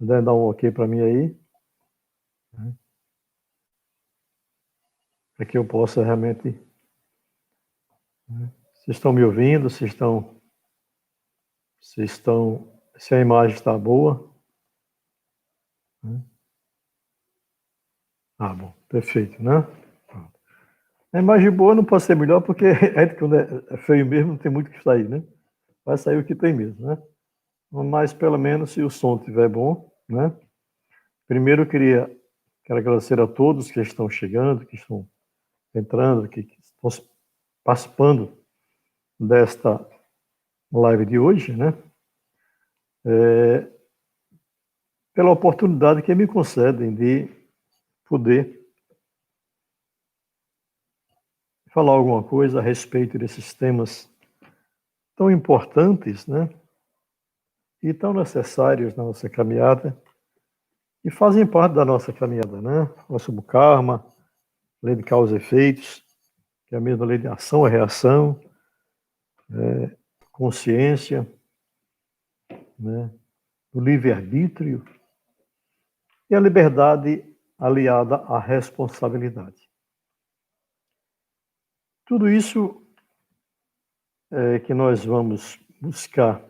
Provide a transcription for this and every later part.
Puder dar um ok para mim aí, para que eu possa realmente... Vocês estão me ouvindo? Se a imagem está boa? Bom, perfeito, né? A imagem boa não pode ser melhor, porque quando é feio mesmo, não tem muito o que sair, né? Vai sair o que tem mesmo, né? Mas pelo menos se o som estiver bom, né? Primeiro eu quero agradecer a todos que estão chegando, que estão entrando, que estão participando desta live de hoje, né? Pela oportunidade que me concedem de poder falar alguma coisa a respeito desses temas tão importantes, né? E tão necessários na nossa caminhada, e fazem parte da nossa caminhada, né? Nosso karma, lei de causa e efeitos, que é a mesma lei de ação e reação, consciência, né? O livre-arbítrio e a liberdade aliada à responsabilidade. Tudo isso que nós vamos buscar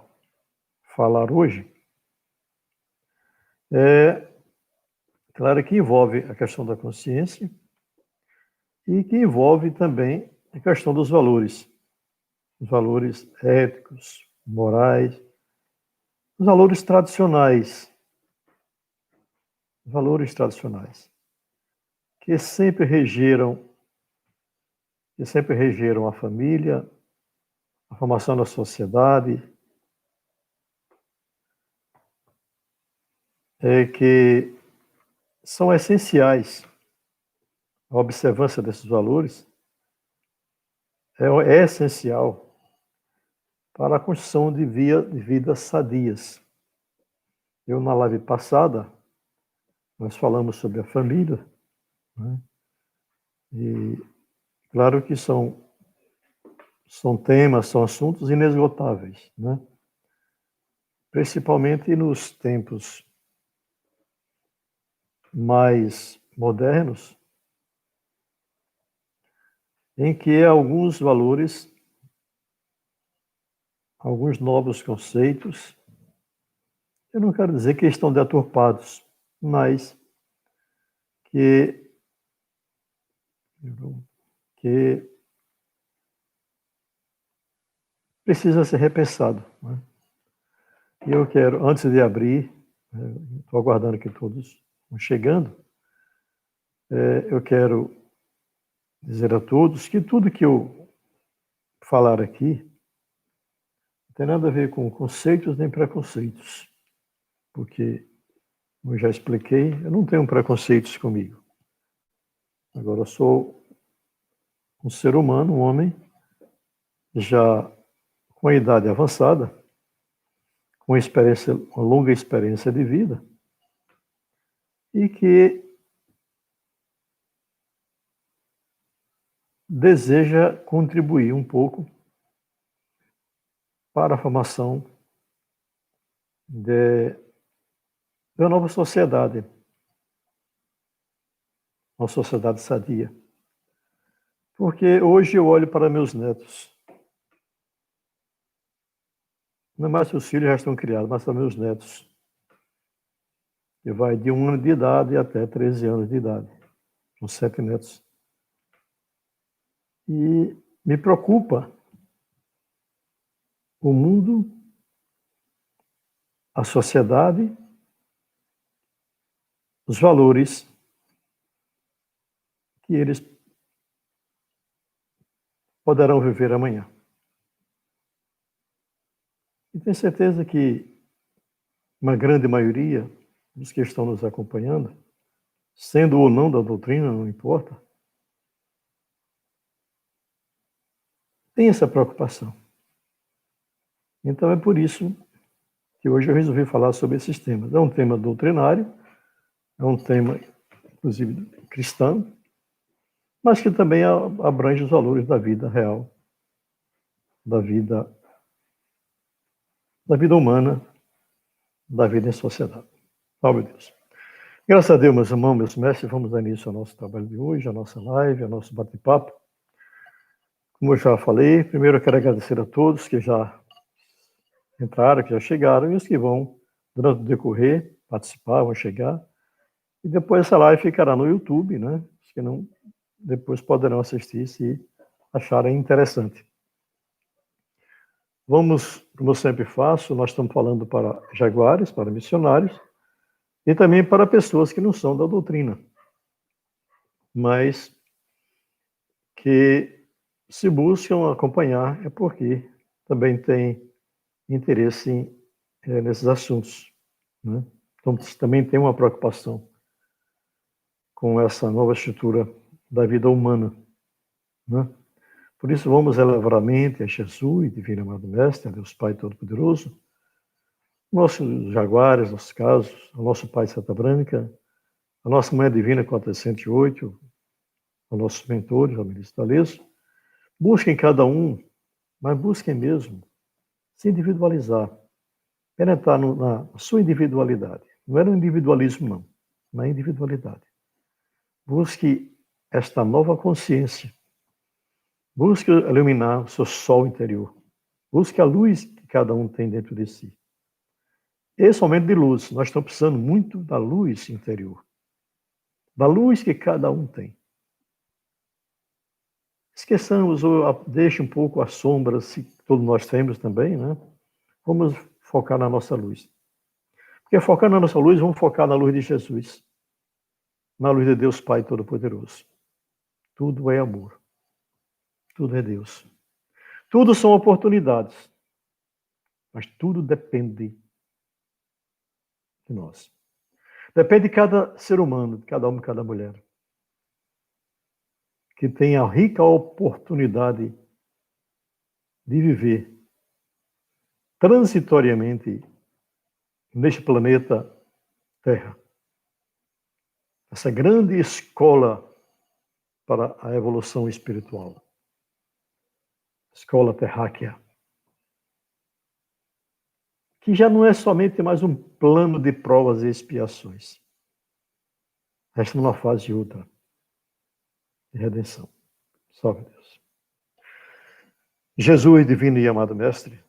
falar hoje claro que envolve a questão da consciência e que envolve também a questão dos valores. Os valores éticos, morais, os valores tradicionais. Os valores tradicionais que sempre regeram a família, a formação da sociedade, que são essenciais. A observância desses valores é essencial para a construção de vidas sadias. Na live passada, nós falamos sobre a família, né? E claro que são temas, são assuntos inesgotáveis, né? Principalmente nos tempos mais modernos, em que alguns valores, alguns novos conceitos, eu não quero dizer que estão deturpados, mas que precisa ser repensado, né? E eu quero, antes de abrir, estou aguardando que todos vão chegando, eu quero dizer a todos que tudo que eu falar aqui não tem nada a ver com conceitos nem preconceitos, porque, como eu já expliquei, eu não tenho preconceitos comigo. Agora, eu sou um ser humano, um homem, já com a idade avançada, com uma longa experiência de vida, e que deseja contribuir um pouco para a formação da nova sociedade, uma sociedade sadia. Porque hoje eu olho para meus netos, não é mais que os filhos já estão criados, mas para meus netos, que vai de 1 ano de idade até 13 anos de idade, com 7 netos. E me preocupa o mundo, a sociedade, os valores que eles poderão viver amanhã. E tenho certeza que uma grande maioria dos que estão nos acompanhando, sendo ou não da doutrina, não importa, tem essa preocupação. Então é por isso que hoje eu resolvi falar sobre esses temas. É um tema doutrinário, é um tema, inclusive, cristão, mas que também abrange os valores da vida real, da vida humana, da vida em sociedade. Salve Deus. Graças a Deus, meus irmãos, meus mestres, vamos dar início ao nosso trabalho de hoje, à nossa live, ao nosso bate-papo. Como eu já falei, primeiro eu quero agradecer a todos que já entraram, que já chegaram, e os que vão, durante o decorrer, participar, vão chegar. E depois essa live ficará no YouTube, né? Os que não, depois poderão assistir se acharem interessante. Vamos, como eu sempre faço, nós estamos falando para jaguares, para missionários, e também para pessoas que não são da doutrina, mas que se buscam acompanhar é porque também têm interesse nesses assuntos, né? Então, também tem uma preocupação com essa nova estrutura da vida humana, né? Por isso, vamos elevar a mente a Jesus, Divino Amado Mestre, a Deus Pai Todo-Poderoso, nossos jaguares, nossos casos, ao nosso Pai Santa Branca, a nossa Mãe Divina 408, aos nossos mentores, ao Ministro Taleso. Busquem cada um, mas busquem mesmo se individualizar, penetrar na sua individualidade. Não é no individualismo, não, na individualidade. Busque esta nova consciência. Busque iluminar o seu sol interior. Busque a luz que cada um tem dentro de si. Esse momento de luz, nós estamos precisando muito da luz interior. Da luz que cada um tem. Esqueçamos ou deixe um pouco as sombras, que todos nós temos também, né? Vamos focar na nossa luz. Porque focar na nossa luz, vamos focar na luz de Jesus. Na luz de Deus Pai Todo-Poderoso. Tudo é amor. Tudo é Deus. Tudo são oportunidades. Mas tudo depende de nós. Depende de cada ser humano, de cada homem e cada mulher. Que tem a rica oportunidade de viver transitoriamente neste planeta Terra. Essa grande escola para a evolução espiritual. Escola terráquea. Que já não é somente mais um plano de provas e expiações. Estamos numa fase outra de redenção. Salve Deus. Jesus, divino e amado Mestre,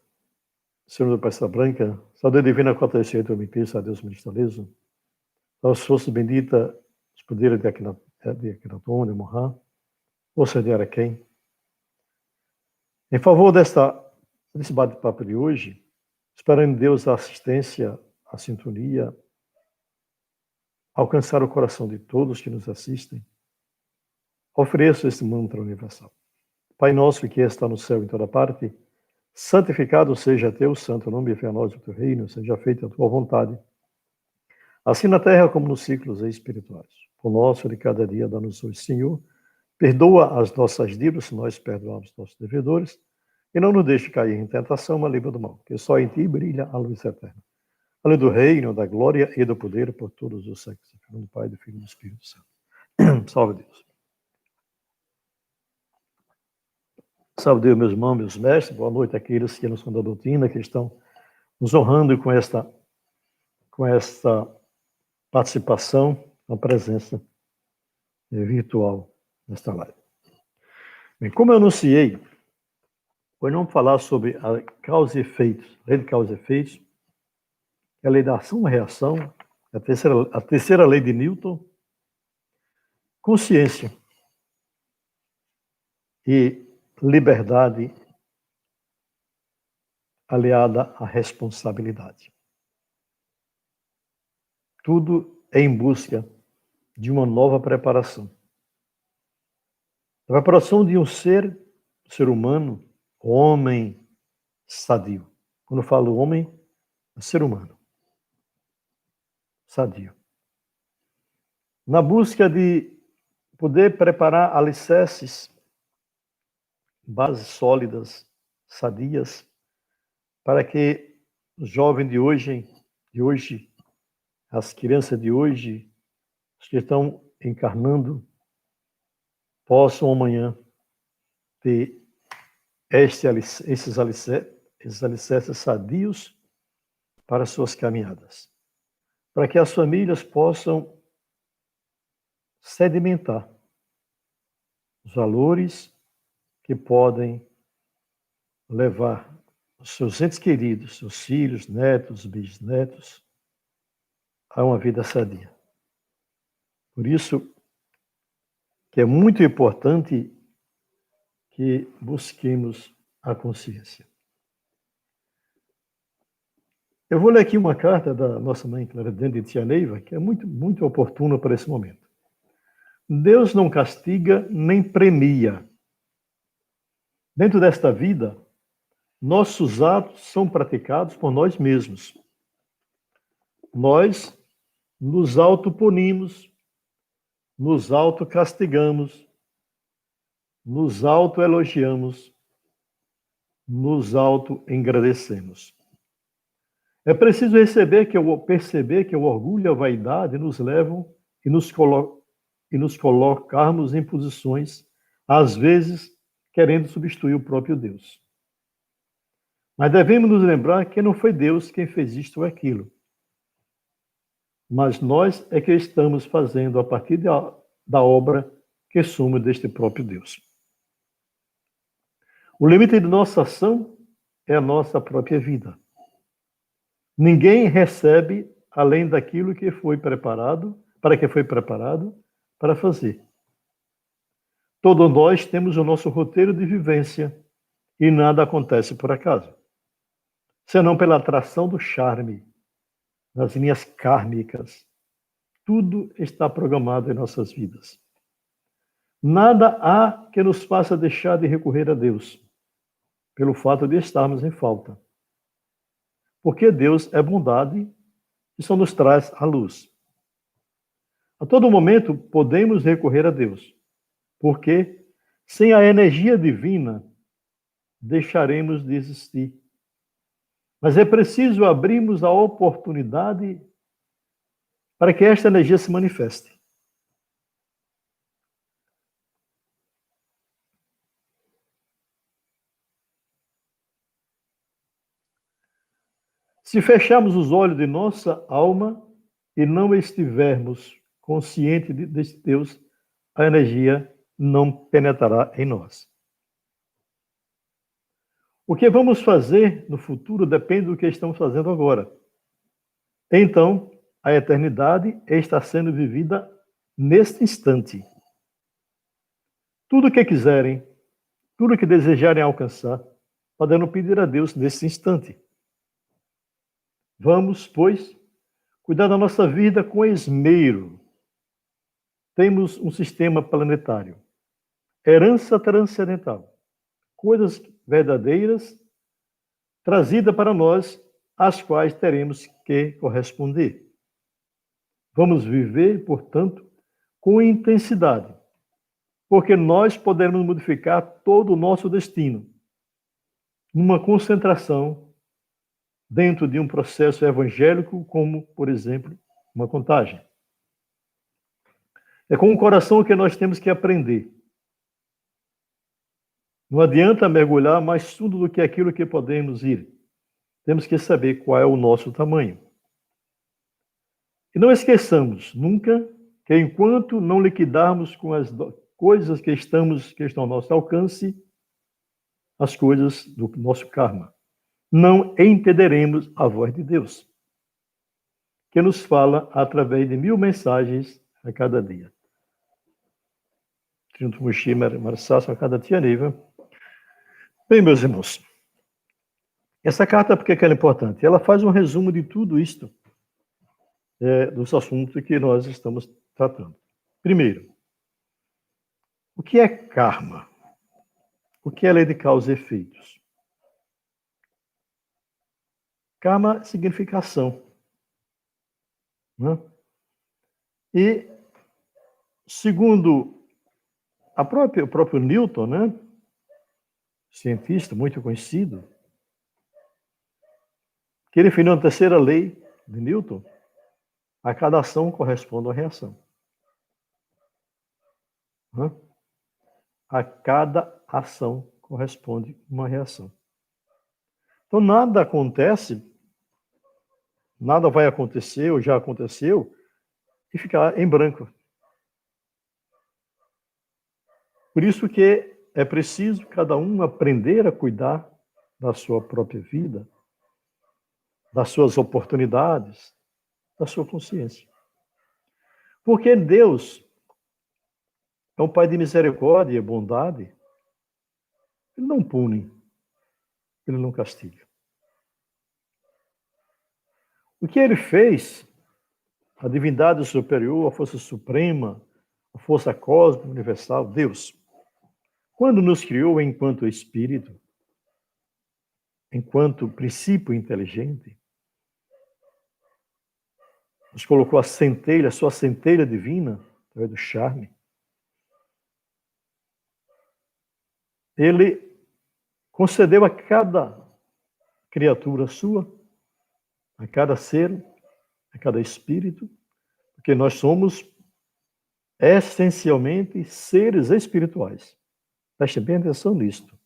Senhor da Peça Branca, saúde divina 48, eu me peço a Deus ministralizo, as forças benditas, os poderes de Akhenaton, de Mohan, força de Araquém. Em favor desse bate-papo de hoje, esperando em Deus a assistência, a sintonia, alcançar o coração de todos que nos assistem, ofereço este mantra universal. Pai nosso que está no céu em toda parte, santificado seja teu santo nome, venha a nós o teu reino, seja feita a tua vontade, assim na terra como nos ciclos espirituais. O nosso de cada dia dá-nos hoje, Senhor, perdoa as nossas dívidas, se nós perdoamos nossos devedores, e não nos deixe cair em tentação, mas livra do mal, que só em ti brilha a luz eterna. A luz do reino, da glória e do poder por todos os séculos. Em nome do Pai, do Filho e do Espírito Santo. Salve Deus. Salve Deus, meus irmãos, meus mestres. Boa noite àqueles que não são da doutrina, que estão nos honrando com esta participação, a presença virtual nesta live. Bem, como eu anunciei, hoje vamos falar sobre a causa e efeitos, a lei de causa e efeitos, a lei da ação e reação, a terceira lei de Newton, consciência e liberdade aliada à responsabilidade. Tudo é em busca de uma nova preparação. A preparação de um ser humano, homem sadio. Quando eu falo homem, é ser humano. Sadio. Na busca de poder preparar alicerces, bases sólidas, sadias, para que os jovens de hoje, as crianças de hoje, os que estão encarnando, possam amanhã ter esses alicerces sadios para suas caminhadas. para que as famílias possam sedimentar os valores que podem levar os seus entes queridos, seus filhos, netos, bisnetos, a uma vida sadia. Por isso que é muito importante que busquemos a consciência. Eu vou ler aqui uma carta da nossa mãe Claridente de Tia Neiva, que é muito, muito oportuna para esse momento. Deus não castiga nem premia. Dentro desta vida, nossos atos são praticados por nós mesmos. Nós nos autopunimos, nos autocastigamos, nos autoelogiamos, nos autoengrandecemos. É preciso perceber que o orgulho e a vaidade nos levam e nos colocarmos em posições, às vezes, querendo substituir o próprio Deus. Mas devemos nos lembrar que não foi Deus quem fez isto ou aquilo. Mas nós é que estamos fazendo a partir da obra que somos deste próprio Deus. O limite de nossa ação é a nossa própria vida. Ninguém recebe além daquilo que foi preparado, para fazer. Todos nós temos o nosso roteiro de vivência e nada acontece por acaso, senão pela atração do charme, das linhas kármicas. Tudo está programado em nossas vidas. Nada há que nos faça deixar de recorrer a Deus, pelo fato de estarmos em falta. Porque Deus é bondade e só nos traz a luz. A todo momento podemos recorrer a Deus, porque sem a energia divina deixaremos de existir. Mas é preciso abrirmos a oportunidade para que esta energia se manifeste. Se fecharmos os olhos de nossa alma e não estivermos conscientes deste Deus, a energia não penetrará em nós. O que vamos fazer no futuro depende do que estamos fazendo agora. Então, a eternidade está sendo vivida neste instante. Tudo o que quiserem, tudo o que desejarem alcançar, podendo pedir a Deus nesse instante. Vamos, pois, cuidar da nossa vida com esmero. Temos um sistema planetário, herança transcendental, coisas verdadeiras trazidas para nós, às quais teremos que corresponder. Vamos viver, portanto, com intensidade, porque nós podemos modificar todo o nosso destino numa concentração dentro de um processo evangélico, como, por exemplo, uma contagem. É com o coração que nós temos que aprender. Não adianta mergulhar mais fundo do que aquilo que podemos ir. Temos que saber qual é o nosso tamanho. E não esqueçamos nunca que enquanto não liquidarmos com as coisas que estão ao nosso alcance, as coisas do nosso karma, não entenderemos a voz de Deus, que nos fala através de 1000 mensagens a cada dia. Trinto-Muxi, Marsasso, a cada Tia Neiva. Bem, meus irmãos, essa carta, por que ela é importante? Ela faz um resumo de tudo isto, dos assuntos que nós estamos tratando. Primeiro, o que é karma? O que é lei de causa e efeitos? Karma significa ação. Né? E, segundo o próprio Newton, né? Cientista muito conhecido, que ele definiu a terceira lei de Newton: a cada ação corresponde uma reação. Né? A cada ação corresponde uma reação. Então, nada acontece nada vai acontecer ou já aconteceu, e ficar em branco. Por isso que é preciso cada um aprender a cuidar da sua própria vida, das suas oportunidades, da sua consciência. Porque Deus é um Pai de misericórdia e bondade. Ele não pune, ele não castiga. O que ele fez, a divindade superior, a força suprema, a força cósmica, universal, Deus, quando nos criou enquanto espírito, enquanto princípio inteligente, nos colocou a centelha, a sua centelha divina, através do charme. Ele concedeu a cada criatura sua, a cada ser, a cada espírito, porque nós somos essencialmente seres espirituais. Preste bem atenção nisto.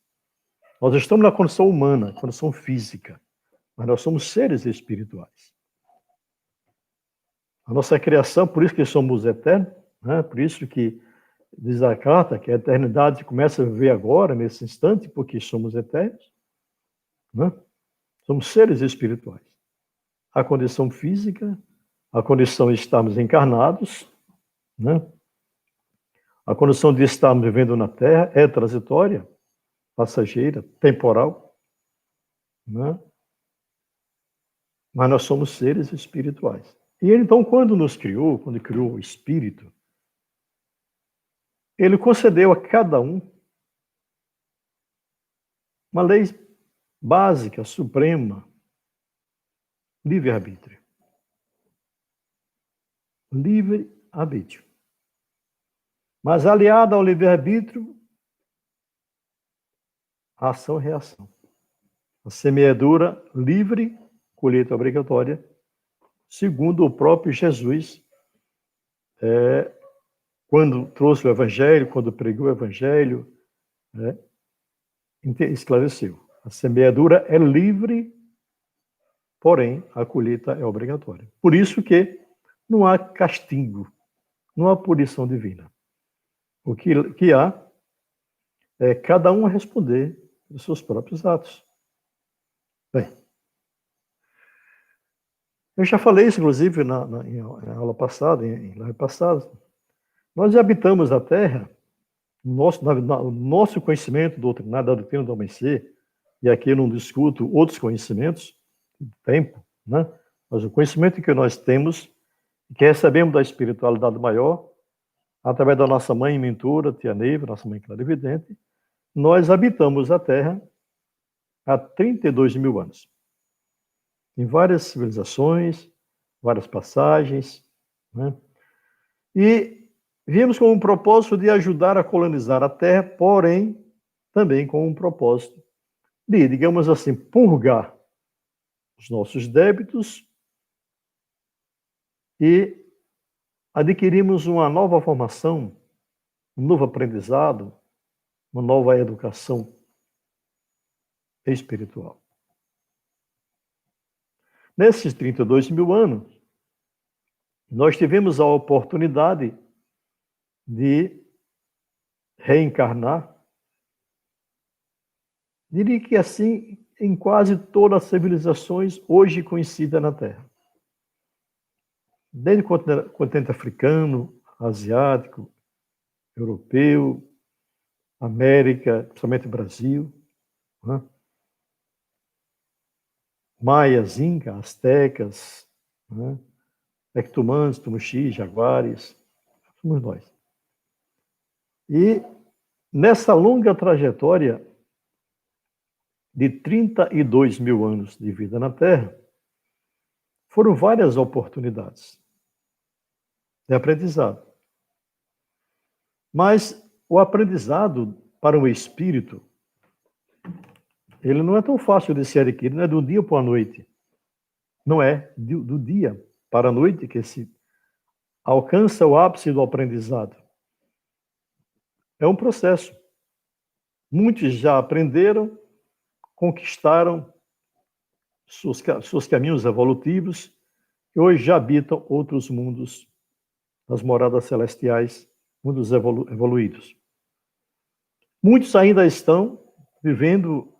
Nós estamos na condição humana, condição física, mas nós somos seres espirituais. A nossa criação, por isso que somos eternos, né? Por isso que diz a carta que a eternidade começa a viver agora, nesse instante, porque somos eternos, né? Somos seres espirituais. A condição física, a condição de estarmos encarnados, né? A condição de estarmos vivendo na Terra é transitória, passageira, temporal, né? Mas nós somos seres espirituais. E ele, então, quando nos criou, quando criou o Espírito, ele concedeu a cada um uma lei básica, suprema, livre-arbítrio. Livre-arbítrio. Mas aliada ao livre-arbítrio, ação e reação. A semeadura livre, colheita obrigatória, segundo o próprio Jesus, quando trouxe o Evangelho, quando pregou o Evangelho, esclareceu. A semeadura é livre, porém a colheita é obrigatória. Por isso que não há castigo, não há punição divina. O que há é cada um a responder dos seus próprios atos. Bem, eu já falei isso, inclusive, em aula passada, em live passada. Nós habitamos a Terra, o nosso conhecimento doutrinário da doutrina do Homem-Ser, e aqui eu não discuto outros conhecimentos do tempo, né? Mas o conhecimento que nós temos, que recebemos da espiritualidade maior, através da nossa mãe mentora, tia Neiva, nossa mãe clarividente, nós habitamos a Terra há 32 mil anos. Em várias civilizações, várias passagens, né? E viemos com um propósito de ajudar a colonizar a Terra, porém, também com um propósito de, digamos assim, purgar os nossos débitos e adquirimos uma nova formação, um novo aprendizado, uma nova educação espiritual. Nesses 32 mil anos, nós tivemos a oportunidade de reencarnar, diria que assim, em quase todas as civilizações hoje conhecidas na Terra. Desde o continente africano, asiático, europeu, América, principalmente Brasil, né? Maias, Incas, Astecas, né? Ectumãs, Tumuxi, Jaguares, somos nós. E nessa longa trajetória de 32 mil anos de vida na Terra, foram várias oportunidades de aprendizado. Mas o aprendizado para o espírito, ele não é tão fácil de ser adquirido, não é do dia para a noite. Não é do dia para a noite que se alcança o ápice do aprendizado. É um processo. Muitos já aprenderam, conquistaram seus caminhos evolutivos que hoje já habitam outros mundos, as moradas celestiais, mundos evoluídos. Muitos ainda estão vivendo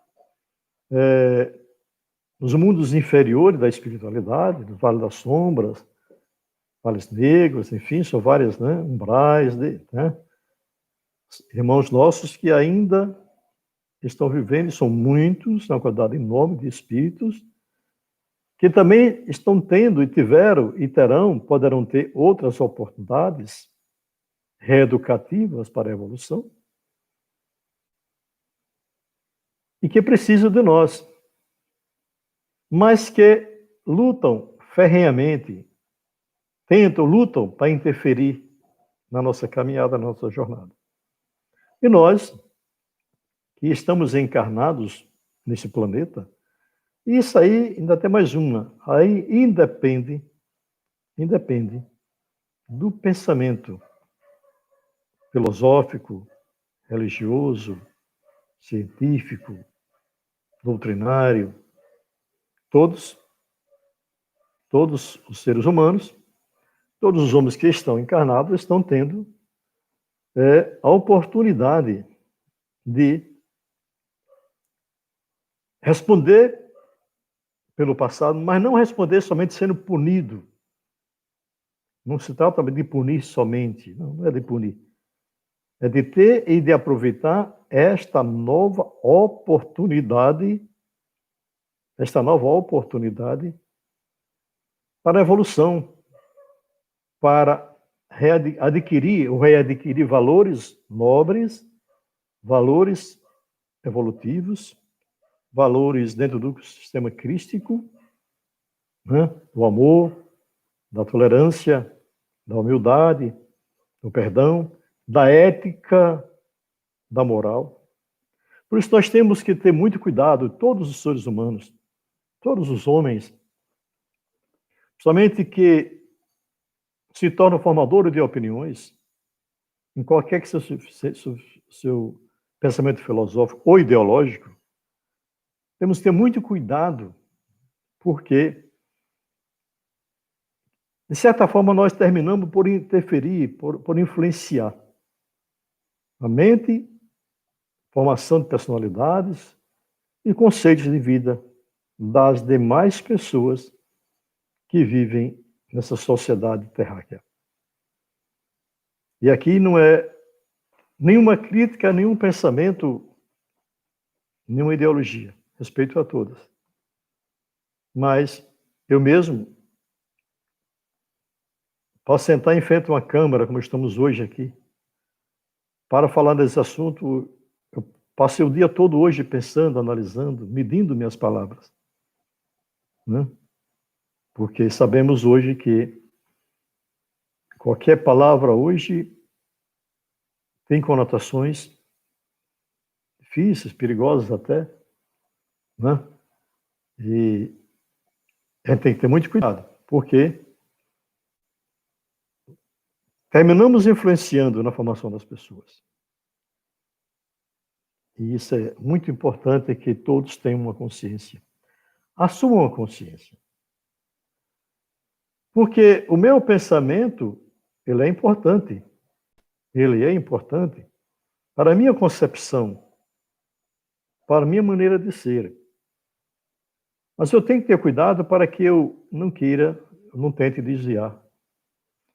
nos mundos inferiores da espiritualidade, no Vale das Sombras, vales negros, enfim, são várias, né, umbrais, né, irmãos nossos que ainda estão vivendo, e são muitos, na quantidade enorme de espíritos, que também estão tendo e tiveram e terão, poderão ter outras oportunidades reeducativas para a evolução, e que precisam de nós, mas que lutam ferrenhamente, lutam para interferir na nossa caminhada, na nossa jornada. E nós, que estamos encarnados nesse planeta, e isso aí ainda tem mais uma, aí independe do pensamento filosófico, religioso, científico, doutrinário, todos os seres humanos, todos os homens que estão encarnados estão tendo a oportunidade de responder pelo passado, mas não responder somente sendo punido. Não se trata de punir somente, não é de punir. É de ter e de aproveitar esta nova oportunidade para a evolução, para readquirir valores nobres, valores evolutivos, valores dentro do sistema crístico, né? Do amor, da tolerância, da humildade, do perdão, da ética, da moral. Por isso nós temos que ter muito cuidado, todos os seres humanos, todos os homens, somente que se tornam formadores de opiniões, em qualquer que seja seu pensamento filosófico ou ideológico, temos que ter muito cuidado, porque, de certa forma, nós terminamos por interferir, por influenciar a mente, formação de personalidades e conceitos de vida das demais pessoas que vivem nessa sociedade terráquea. E aqui não é nenhuma crítica, nenhum pensamento, nenhuma ideologia. Respeito a todas. Mas eu mesmo posso sentar em frente a uma câmara, como estamos hoje aqui, para falar desse assunto. Eu passei o dia todo hoje pensando, analisando, medindo minhas palavras, né? Porque sabemos hoje que qualquer palavra hoje tem conotações difíceis, perigosas até, né? E a gente tem que ter muito cuidado, porque terminamos influenciando na formação das pessoas. E isso é muito importante, que todos tenham uma consciência. Assumam a consciência. Porque o meu pensamento, ele é importante. Ele é importante para a minha concepção, para a minha maneira de ser. Mas eu tenho que ter cuidado para que eu não tente desviar.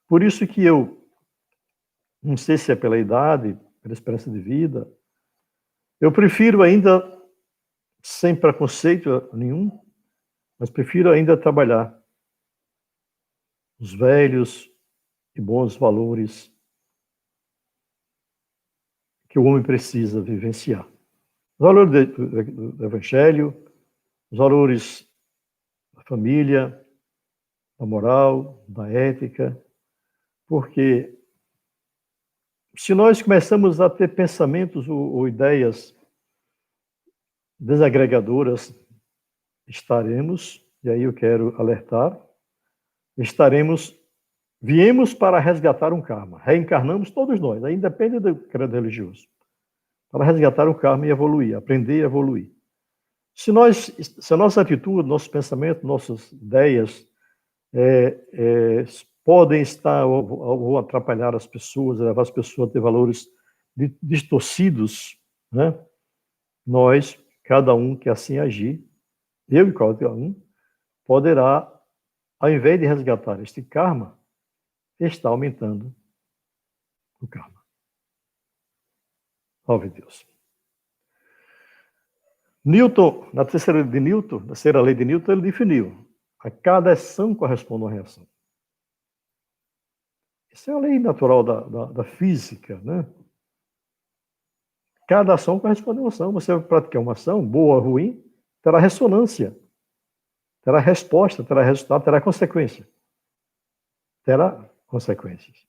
Por isso que eu, não sei se é pela idade, pela esperança de vida, eu prefiro ainda, sem preconceito nenhum, mas prefiro ainda trabalhar os velhos e bons valores que o homem precisa vivenciar. Os valores do Evangelho, os valores da família, da moral, da ética, porque se nós começamos a ter pensamentos ou ideias desagregadoras, estaremos, e aí eu quero alertar, viemos para resgatar um karma. Reencarnamos todos nós, aí independe do credo religioso. Para resgatar o karma e evoluir, aprender e evoluir. Se a nossa atitude, nosso pensamento, nossas ideias, podem estar ou atrapalhar as pessoas, levar as pessoas a ter valores distorcidos, né? Nós, cada um que assim agir, eu e qualquer um, poderá, ao invés de resgatar este karma, está aumentando o karma. Salve Deus. Newton, na terceira lei de Newton, ele definiu: a cada ação corresponde uma reação. Isso é a lei natural da física, né? Cada ação corresponde a uma ação. Você vai praticar uma ação, boa ou ruim, terá ressonância, terá resposta, terá resultado, terá consequência. Terá consequências.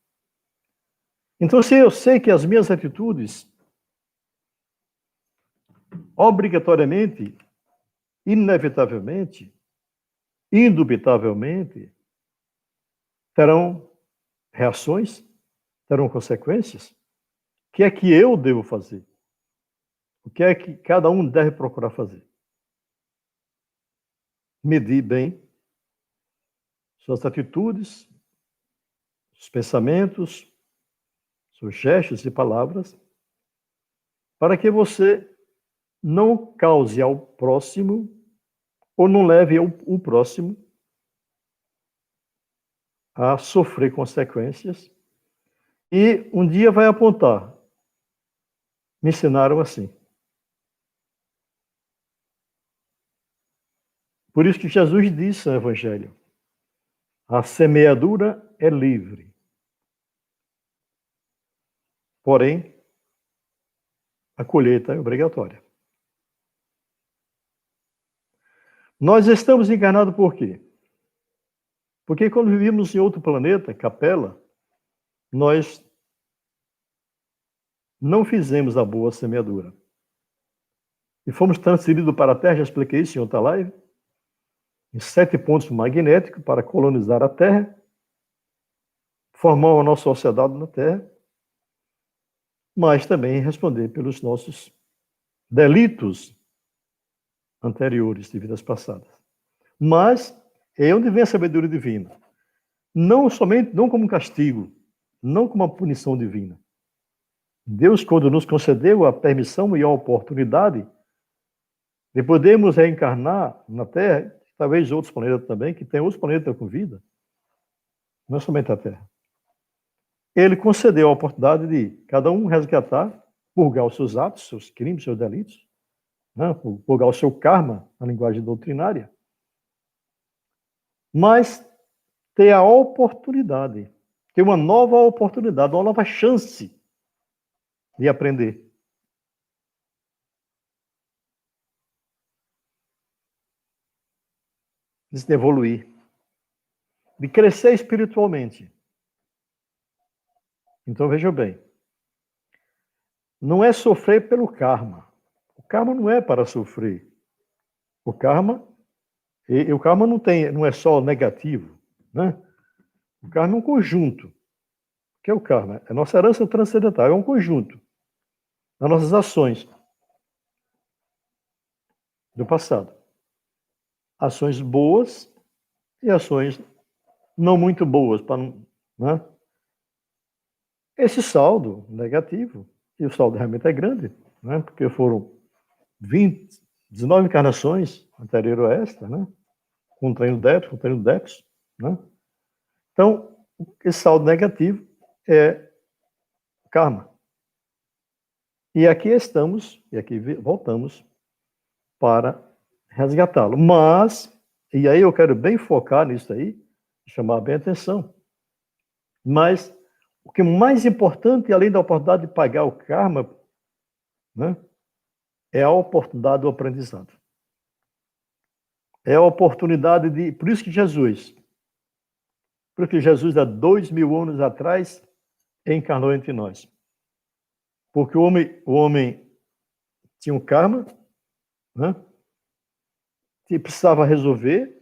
Então, se eu sei que as minhas atitudes, obrigatoriamente, inevitavelmente, indubitavelmente, terão reações, terão consequências, o que é que eu devo fazer? O que é que cada um deve procurar fazer? Medir bem suas atitudes, os pensamentos, seus gestos e palavras, para que você não cause ao próximo ou não leve o próximo a sofrer consequências e um dia vai apontar: me ensinaram assim. Por isso que Jesus disse no Evangelho: a semeadura é livre, porém a colheita é obrigatória. Nós estamos encarnados por quê? Porque quando vivíamos em outro planeta, Capela, nós não fizemos a boa semeadura. E fomos transferidos para a Terra, já expliquei isso em outra live, em 7 pontos magnéticos para colonizar a Terra, formar a nossa sociedade na Terra, mas também responder pelos nossos delitos anteriores de vidas passadas. Mas é onde vem a sabedoria divina. Não como um castigo, não como uma punição divina. Deus, quando nos concedeu a permissão e a oportunidade de podermos reencarnar na Terra, talvez outros planetas também, que tem outros planetas com vida, não é somente a Terra. Ele concedeu a oportunidade de cada um resgatar, purgar os seus atos, seus crimes, seus delitos, né? Purgar o seu karma, na linguagem doutrinária, mas ter a oportunidade, ter uma nova oportunidade, uma nova chance de aprender. De evoluir, de crescer espiritualmente. Então, veja bem, não é sofrer pelo karma. O karma não é para sofrer. O karma não é só negativo, né? O karma é um conjunto. O que é o karma? É a nossa herança transcendental, é um conjunto das nossas ações do passado. Ações boas e ações não muito boas, né? Esse saldo negativo, e o saldo realmente é grande, né? Porque foram 19 encarnações anteriores a esta, né? Com um treino déficit, né? Então, esse saldo negativo é karma. E aqui estamos, e aqui voltamos para resgatá-lo. Mas, e aí eu quero bem focar nisso aí, chamar bem a atenção. Mas o que é mais importante, além da oportunidade de pagar o karma, né, é a oportunidade do aprendizado. É a oportunidade de... Por isso que Jesus, há 2000 anos atrás, encarnou entre nós. Porque o homem tinha um karma, né, que precisava resolver.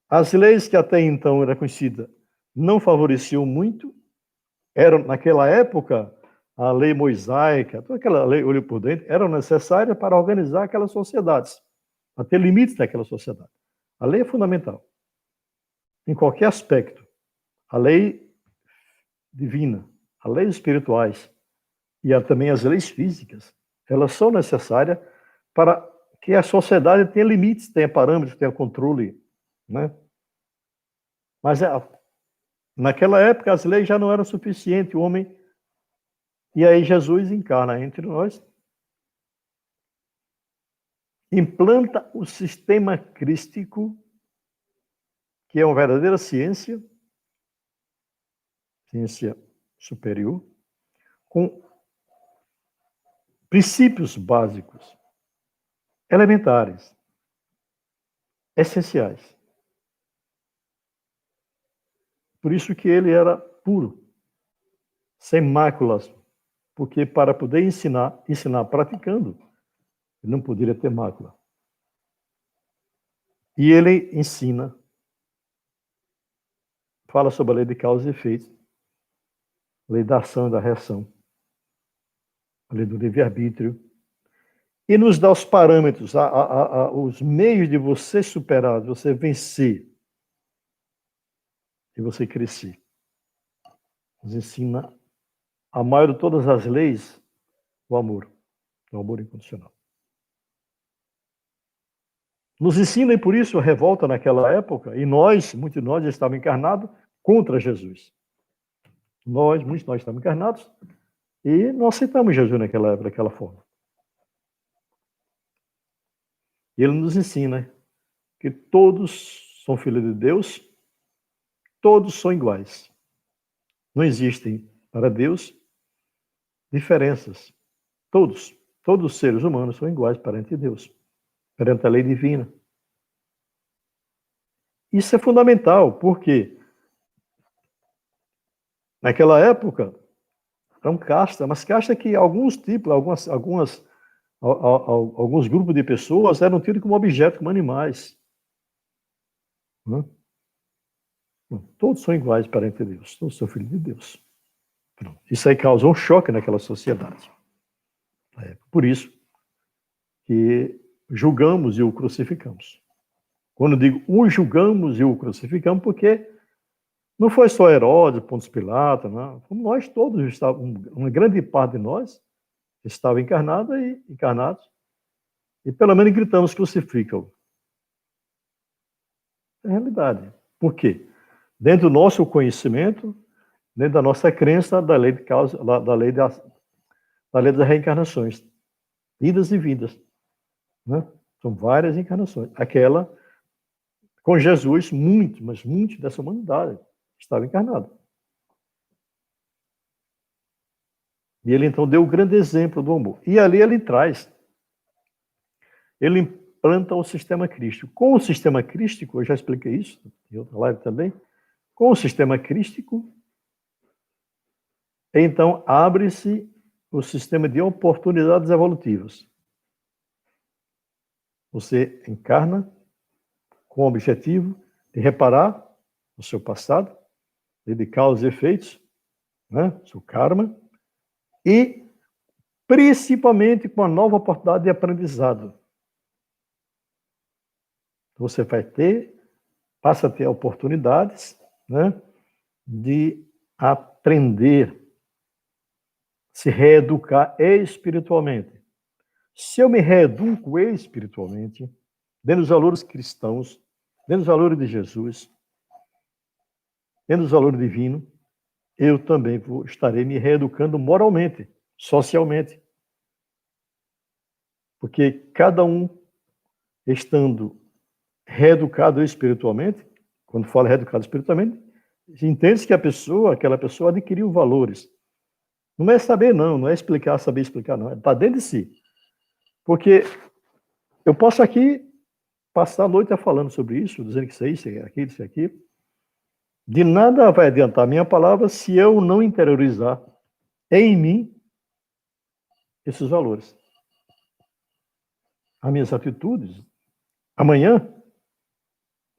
As leis que até então eram conhecidas não favoreciam muito. Naquela época, a lei mosaica, toda aquela lei olho por dentro, eram necessárias para organizar aquelas sociedades, para ter limites naquela sociedade. A lei é fundamental. em qualquer aspecto. A lei divina, as leis espirituais e também as leis físicas, elas são necessárias para que a sociedade tenha limites, tenha parâmetros, tenha controle, né? Mas naquela época as leis já não eram suficientes, o homem... E aí Jesus encarna entre nós, implanta o sistema crístico, que é uma verdadeira ciência superior, com princípios básicos, elementares, essenciais. Por isso que ele era puro, sem máculas, porque para poder ensinar praticando, ele não poderia ter mácula. E ele ensina, fala sobre a lei de causa e efeito, a lei da ação e da reação, a lei do livre-arbítrio, e nos dá os parâmetros, os meios de você superar, de você vencer, de você crescer. Nos ensina a maior de todas as leis, o amor incondicional. Nos ensina, e por isso a revolta naquela época, e muitos de nós estavam encarnados contra Jesus. Muitos de nós estávamos encarnados e não aceitamos Jesus naquela época, daquela forma. E ele nos ensina que todos são filhos de Deus, todos são iguais. Não existem para Deus diferenças. Todos os seres humanos são iguais perante Deus, perante a lei divina. Isso é fundamental, porque naquela época eram castas, mas castas que alguns grupos de pessoas eram tidos como objetos, como animais. Todos são iguais perante Deus, todos são filhos de Deus. Pronto. Isso aí causou um choque naquela sociedade. Por isso que julgamos e o crucificamos. Quando eu digo o julgamos e o crucificamos, porque não foi só Herodes, Pôncio Pilatos, não. Nós todos estávamos, uma grande parte de nós estava encarnados, e pelo menos gritamos crucificam. É a realidade. Por quê? Dentro do nosso conhecimento, dentro da nossa crença da lei de causa, da lei das reencarnações, idas e vindas, né? São várias encarnações. Aquela com Jesus, mas muito dessa humanidade estava encarnado. E ele então deu o grande exemplo do amor. E ali ele implanta o sistema crístico. Com o sistema crístico, eu já expliquei isso em outra live também, com o sistema crístico, então abre-se o sistema de oportunidades evolutivas. Você encarna com o objetivo de reparar o seu passado, de causa e efeitos, né? Seu karma, e principalmente com a nova oportunidade de aprendizado. Você passa a ter oportunidades, né, de aprender, se reeducar espiritualmente. Se eu me reeduco espiritualmente, dentro dos valores cristãos, dentro dos valores de Jesus, dentro dos valores divinos, eu também estarei me reeducando moralmente, socialmente. Porque cada um estando reeducado espiritualmente, quando fala reeducado espiritualmente, entende-se que aquela pessoa adquiriu valores. Não é saber, não é saber explicar, não. Está dentro de si. Porque eu posso aqui passar a noite falando sobre isso, dizendo que isso é aquilo, isso é aquilo. De nada vai adiantar a minha palavra se eu não interiorizar em mim esses valores. As minhas atitudes, amanhã,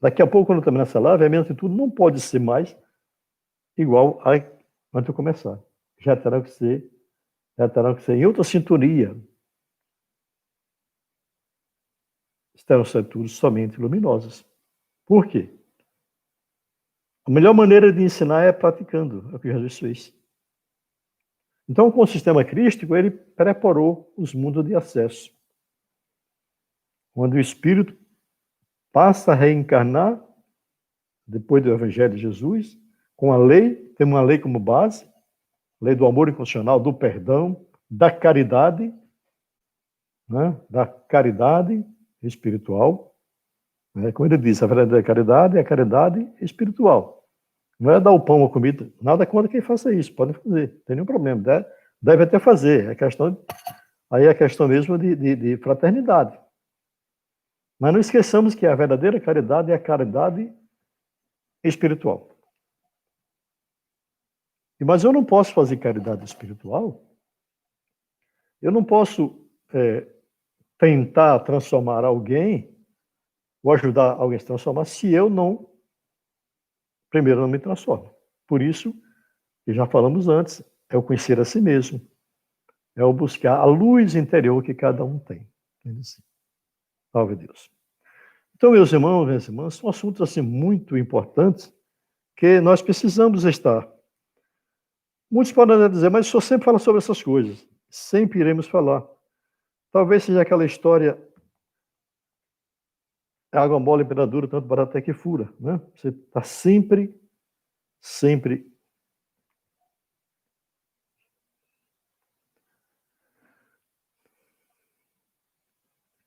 daqui a pouco, quando eu terminar essa live, a minha atitude não pode ser mais igual a antes de eu começar. Já terá que ser em outra sintonia. Terão atitudes somente luminosas. Por quê? A melhor maneira de ensinar é praticando, é o que Jesus fez. Então, com o sistema crístico, ele preparou os mundos de acesso, onde o Espírito passa a reencarnar, depois do Evangelho de Jesus, com a lei, tem uma lei como base, lei do amor incondicional, do perdão, da caridade, né? Da caridade espiritual. Né? Como ele diz, a verdadeira caridade é a caridade espiritual. Não é dar o pão ou comida, nada contra quem faça isso, podem fazer, não tem nenhum problema, deve até fazer, aí é questão mesmo de fraternidade. Mas não esqueçamos que a verdadeira caridade é a caridade espiritual. Mas eu não posso fazer caridade espiritual, eu não posso tentar transformar alguém, ou ajudar alguém a se transformar, se eu não, primeiro, não me transformo. Por isso, que já falamos antes, é o conhecer a si mesmo, é o buscar a luz interior que cada um tem. Salve Deus. Então, meus irmãos, minhas irmãs, são assuntos assim muito importantes que nós precisamos estar. Muitos podem dizer, mas o senhor sempre fala sobre essas coisas. Sempre iremos falar. Talvez seja aquela história, água mole e pedra dura, tanto barata até que fura, né? Você está sempre.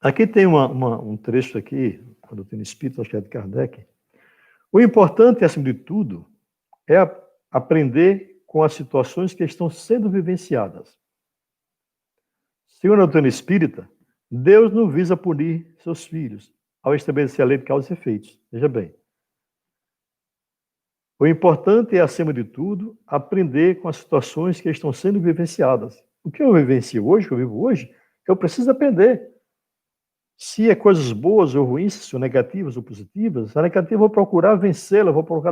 Aqui tem um trecho aqui, quando eu tenho espírito, acho que é de Kardec. O importante, acima de tudo, é aprender com as situações que estão sendo vivenciadas. Segundo a doutrina espírita, Deus não visa punir seus filhos ao estabelecer a lei de causa e efeitos. Veja bem. O importante é, acima de tudo, aprender com as situações que estão sendo vivenciadas. O que eu vivencio hoje, que eu vivo hoje, eu preciso aprender. Se é coisas boas ou ruins, se são negativas ou positivas, a negativa eu vou procurar vencê-la, vou procurar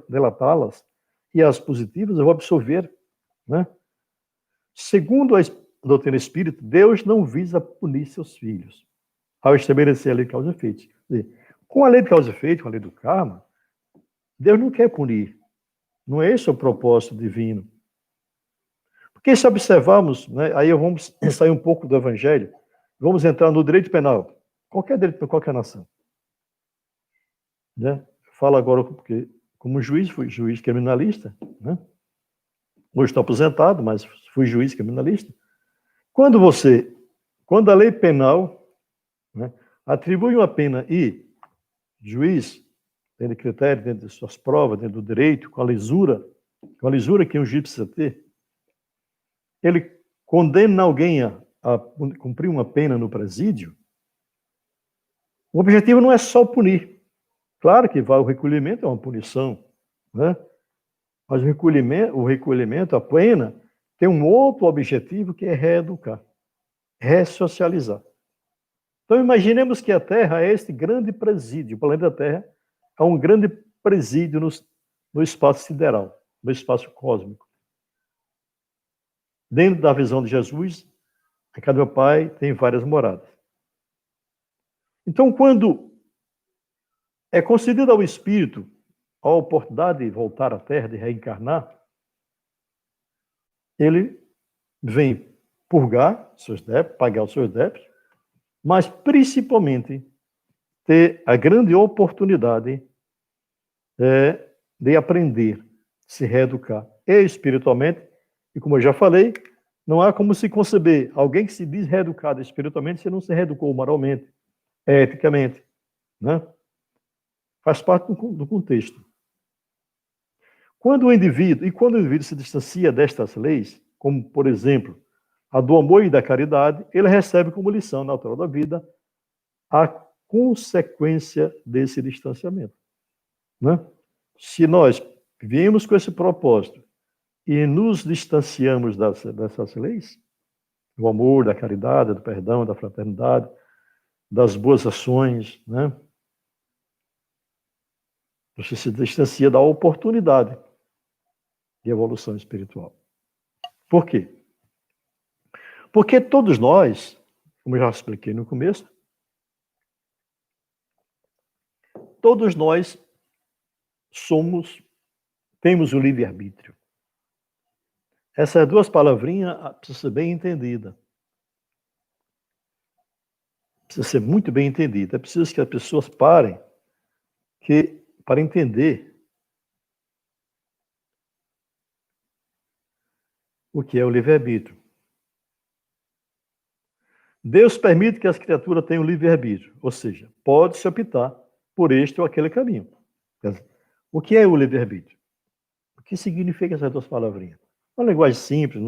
delatá-las, e as positivas eu vou absorver. Né? Segundo a doutrina espírita, Deus não visa punir seus filhos ao estabelecer a lei de causa e efeito. Com a lei de causa e efeito, com a lei do karma, Deus não quer punir. Não é esse o propósito divino. Porque se observarmos, né, aí vamos sair um pouco do evangelho, vamos entrar no direito penal. Qualquer direito para qualquer nação. Né? Falo agora porque, como juiz, fui juiz criminalista. Né? Hoje estou aposentado, mas fui juiz criminalista. Quando a lei penal, né, atribui uma pena e juiz, dentro de critério, dentro de suas provas, dentro do direito, com a lisura que um juiz precisa ter, ele condena alguém a cumprir uma pena no presídio, o objetivo não é só punir. Claro que o recolhimento é uma punição, né? Mas o recolhimento, a pena, tem um outro objetivo que é reeducar, ressocializar. Então, imaginemos que a Terra é este grande presídio, o planeta Terra é um grande presídio no espaço sideral, no espaço cósmico. Dentro da visão de Jesus, a cada pai tem várias moradas. Então, quando é concedida ao espírito a oportunidade de voltar à Terra, de reencarnar, ele vem purgar seus débitos, pagar os seus débitos, mas principalmente ter a grande oportunidade de aprender, se reeducar espiritualmente. E como eu já falei, não há como se conceber alguém que se diz reeducado espiritualmente se não se reeducou moralmente, eticamente, né? Faz parte do contexto. Quando o indivíduo se distancia destas leis, como, por exemplo, a do amor e da caridade, ele recebe como lição natural da vida a consequência desse distanciamento. Né? Se nós viemos com esse propósito e nos distanciamos dessas leis, do amor, da caridade, do perdão, da fraternidade, das boas ações, né? Você se distancia da oportunidade de evolução espiritual. Por quê? Porque todos nós, como eu já expliquei no começo, todos nós temos o livre-arbítrio. Essas duas palavrinhas precisam ser bem entendidas. Precisa ser muito bem entendida. É preciso que as pessoas parem para entender o que é o livre-arbítrio. Deus permite que as criaturas tenham livre-arbítrio, ou seja, pode-se optar por este ou aquele caminho. O que é o livre-arbítrio? O que significa essas duas palavrinhas? Uma linguagem simples,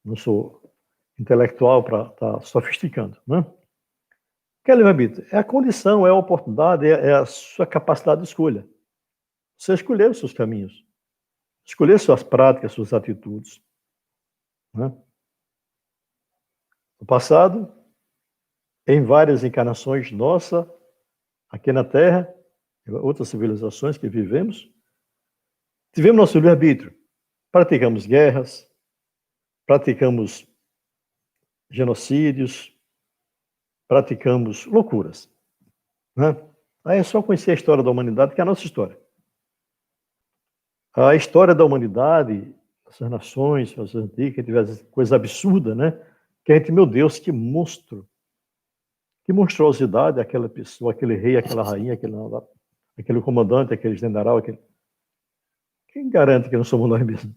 não sou intelectual para estar sofisticando, né? O que é livre-arbítrio? É a condição, é a oportunidade, é a sua capacidade de escolha. Você escolher os seus caminhos, escolher suas práticas, suas atitudes. Né? No passado, em várias encarnações nossa, aqui na Terra, outras civilizações que vivemos, tivemos nosso livre-arbítrio. Praticamos guerras, praticamos genocídios, praticamos loucuras. Né? Aí é só conhecer a história da humanidade, que é a nossa história. A história da humanidade, essas nações, as antigas, que tivesse coisa absurda, né? Que a gente, meu Deus, que monstro. Que monstruosidade aquela pessoa, aquele rei, aquela rainha, aquele comandante, aquele general, Quem garante que não somos nós mesmos?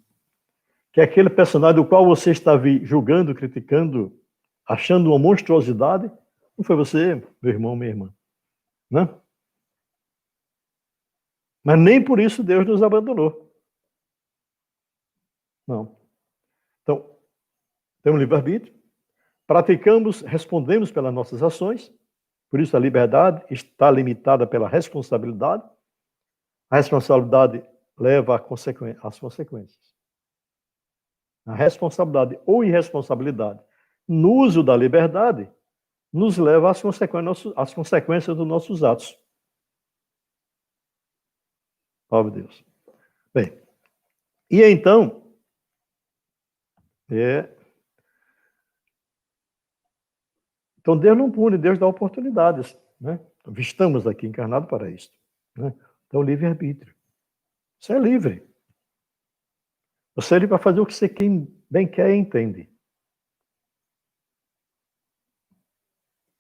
Que é aquele personagem do qual você está julgando, criticando, achando uma monstruosidade, não foi você, meu irmão, minha irmã. Né? Mas nem por isso Deus nos abandonou. Não. Então, temos livre-arbítrio, praticamos, respondemos pelas nossas ações, por isso a liberdade está limitada pela responsabilidade. A responsabilidade leva às consequências. A responsabilidade ou irresponsabilidade no uso da liberdade nos leva às consequências dos nossos atos. Ó Deus. Bem, e então, então Deus não pune, Deus dá oportunidades. Né? Então, estamos aqui encarnados para isso. Né? Então, livre-arbítrio. Você é livre. Você é livre para fazer o que você bem quer e entende.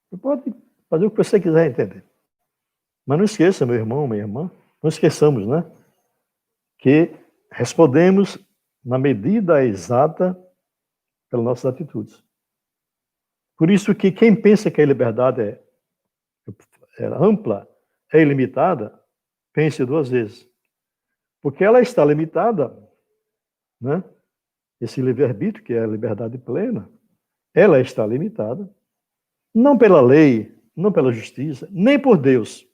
Você pode fazer o que você quiser entender. Mas não esqueça, meu irmão, minha irmã, não esqueçamos, né? Que respondemos na medida exata pelas nossas atitudes. Por isso que quem pensa que a liberdade é ampla, é ilimitada, pense duas vezes. Porque ela está limitada, né? Esse livre-arbítrio, que é a liberdade plena, ela está limitada, não pela lei, não pela justiça, nem por Deus.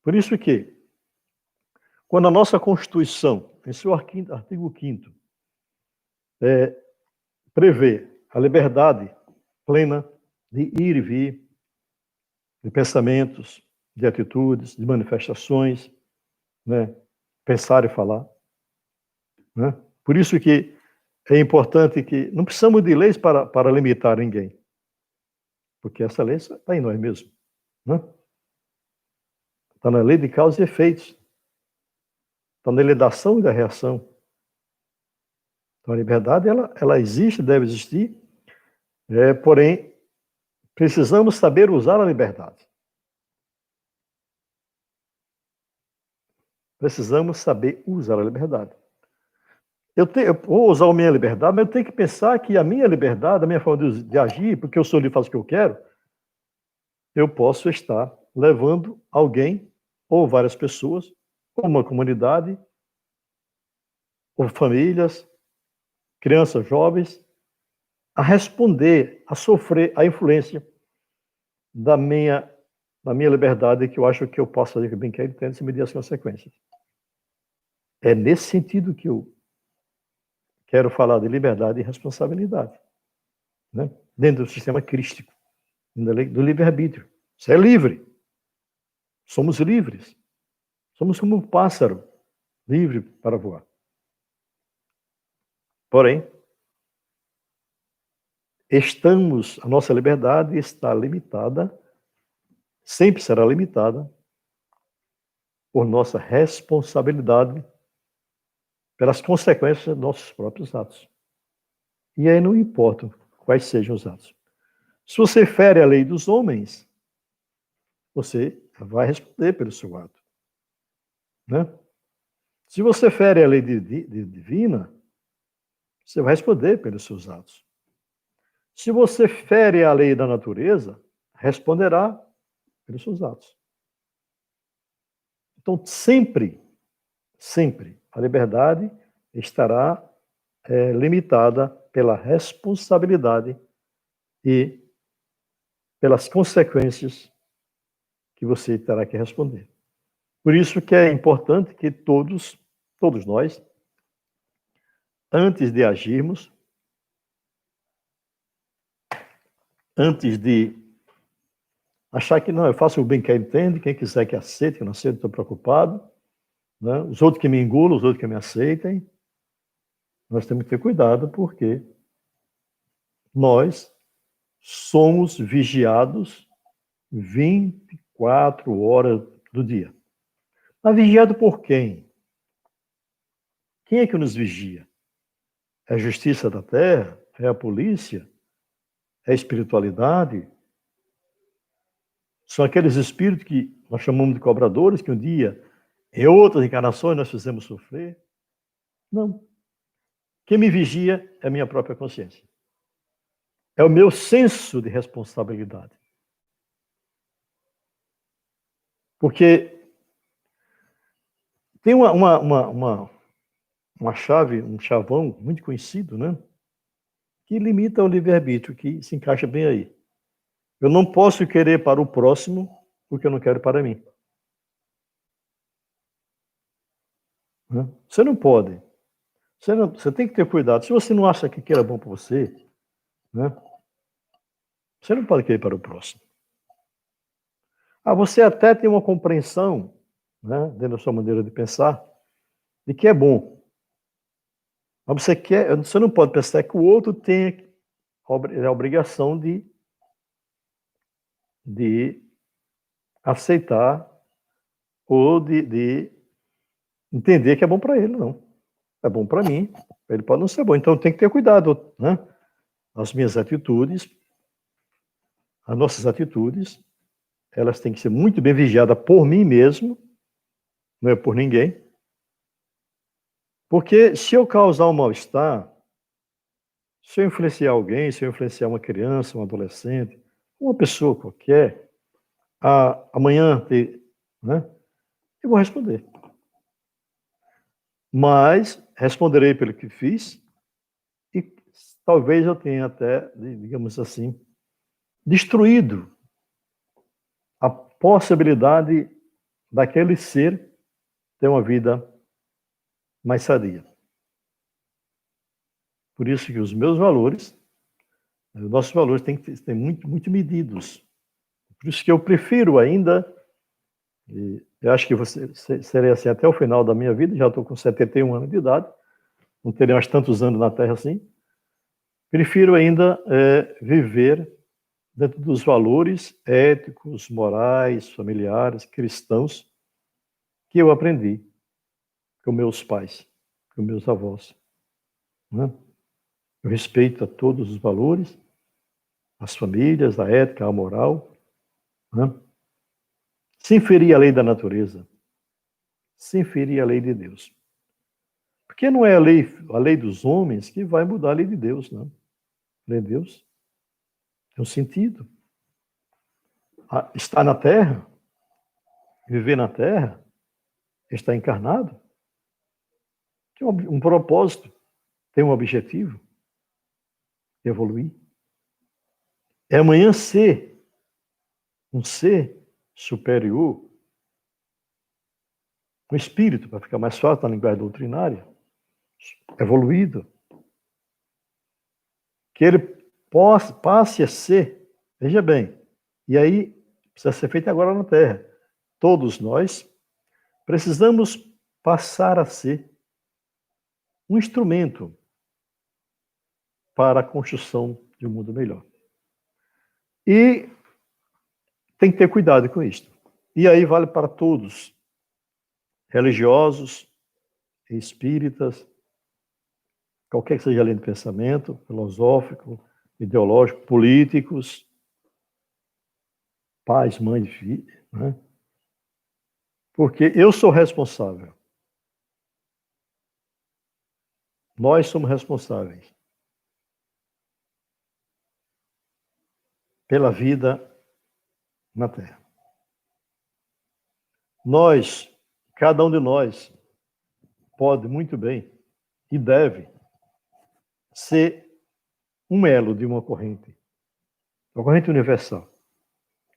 Por isso que, quando a nossa Constituição, em seu artigo 5º, prevê a liberdade plena de ir e vir, de pensamentos, de atitudes, de manifestações, né? Pensar e falar. Né? Por isso que é importante que não precisamos de leis para limitar ninguém, porque essa lei está em nós mesmos. Né? Está na lei de causa e efeitos. Está na lei da ação e da reação. Então a liberdade ela existe, deve existir, porém precisamos saber usar a liberdade. Precisamos saber usar a liberdade. Eu vou usar a minha liberdade, mas eu tenho que pensar que a minha liberdade, a minha forma de agir, porque eu sou livre e faço o que eu quero, eu posso estar levando alguém, ou várias pessoas, ou uma comunidade, ou famílias, crianças, jovens, a responder, a sofrer a influência da minha liberdade, que eu acho que eu posso fazer o que bem quero, tendo se medir as consequências. É nesse sentido que eu quero falar de liberdade e responsabilidade, né? Dentro do sistema crístico, do livre-arbítrio. Você é livre. Somos livres. Somos como um pássaro livre para voar. Porém, a nossa liberdade está limitada, sempre será limitada, por nossa responsabilidade pelas consequências dos nossos próprios atos. E aí não importa quais sejam os atos. Se você fere a lei dos homens, você vai responder pelo seu ato. Né? Se você fere a lei divina, você vai responder pelos seus atos. Se você fere a lei da natureza, responderá pelos seus atos. Então, sempre, a liberdade estará limitada pela responsabilidade e pelas consequências que você terá que responder. Por isso que é importante que todos nós, antes de agirmos, antes de achar que não, eu faço o bem que entende, quem quiser que aceite, que não aceite, estou preocupado, né? Os outros que me engulam, os outros que me aceitem, nós temos que ter cuidado, porque nós somos vigiados 24 horas do dia. Mas vigiado por quem? Quem é que nos vigia? É a justiça da terra? É a polícia? É a espiritualidade? São aqueles espíritos que nós chamamos de cobradores, que um dia, em outras encarnações, nós fizemos sofrer? Não. Quem me vigia é a minha própria consciência. É o meu senso de responsabilidade. Porque tem uma chave, um chavão muito conhecido, né? Que limita o livre-arbítrio, que se encaixa bem aí. Eu não posso querer para o próximo o que eu não quero para mim. Você não pode. Você tem que ter cuidado. Se você não acha que aquilo é bom para você, né? Você não pode querer para o próximo. Você até tem uma compreensão, né, dentro da sua maneira de pensar, de que é bom. Mas você não pode pensar que o outro tem a obrigação de aceitar ou de entender que é bom para ele, não. É bom para mim, ele pode não ser bom. Então tem que ter cuidado, né? As minhas atitudes, as nossas atitudes, elas têm que ser muito bem vigiadas por mim mesmo, não é por ninguém. Porque se eu causar um mal-estar, se eu influenciar alguém, se eu influenciar uma criança, um adolescente, uma pessoa qualquer, amanhã, né, eu vou responder. Mas responderei pelo que fiz e talvez eu tenha até, digamos assim, destruído a possibilidade daquele ser ter uma vida mais sadia. Por isso que os meus valores, os nossos valores têm que ser muito, muito medidos. Por isso que eu prefiro ainda, e eu acho que serei assim até o final da minha vida, já estou com 71 anos de idade, não terei mais tantos anos na Terra assim, prefiro ainda viver dentro dos valores éticos, morais, familiares, cristãos, que eu aprendi com meus pais, com meus avós. Né? Eu respeito a todos os valores, as famílias, a ética, a moral, né? Sem ferir a lei da natureza, sem ferir a lei de Deus. Porque não é a lei dos homens que vai mudar a lei de Deus, não. A lei de Deus tem um sentido. Estar na Terra, viver na Terra, estar encarnado, tem um propósito, tem um objetivo, evoluir. É amanhã ser um ser superior, um espírito, para ficar mais fácil na linguagem doutrinária, evoluído, que ele passe a ser, veja bem, e aí precisa ser feito agora na Terra. Todos nós precisamos passar a ser um instrumento para a construção de um mundo melhor. E tem que ter cuidado com isso. E aí vale para todos. religiosos, espíritas, qualquer que seja a linha de pensamento, filosófico, ideológico, políticos, pais, mães, filhos, né? Porque eu sou responsável. Nós somos responsáveis pela vida na Terra. Nós, cada um de nós, pode muito bem e deve ser um elo de uma corrente universal.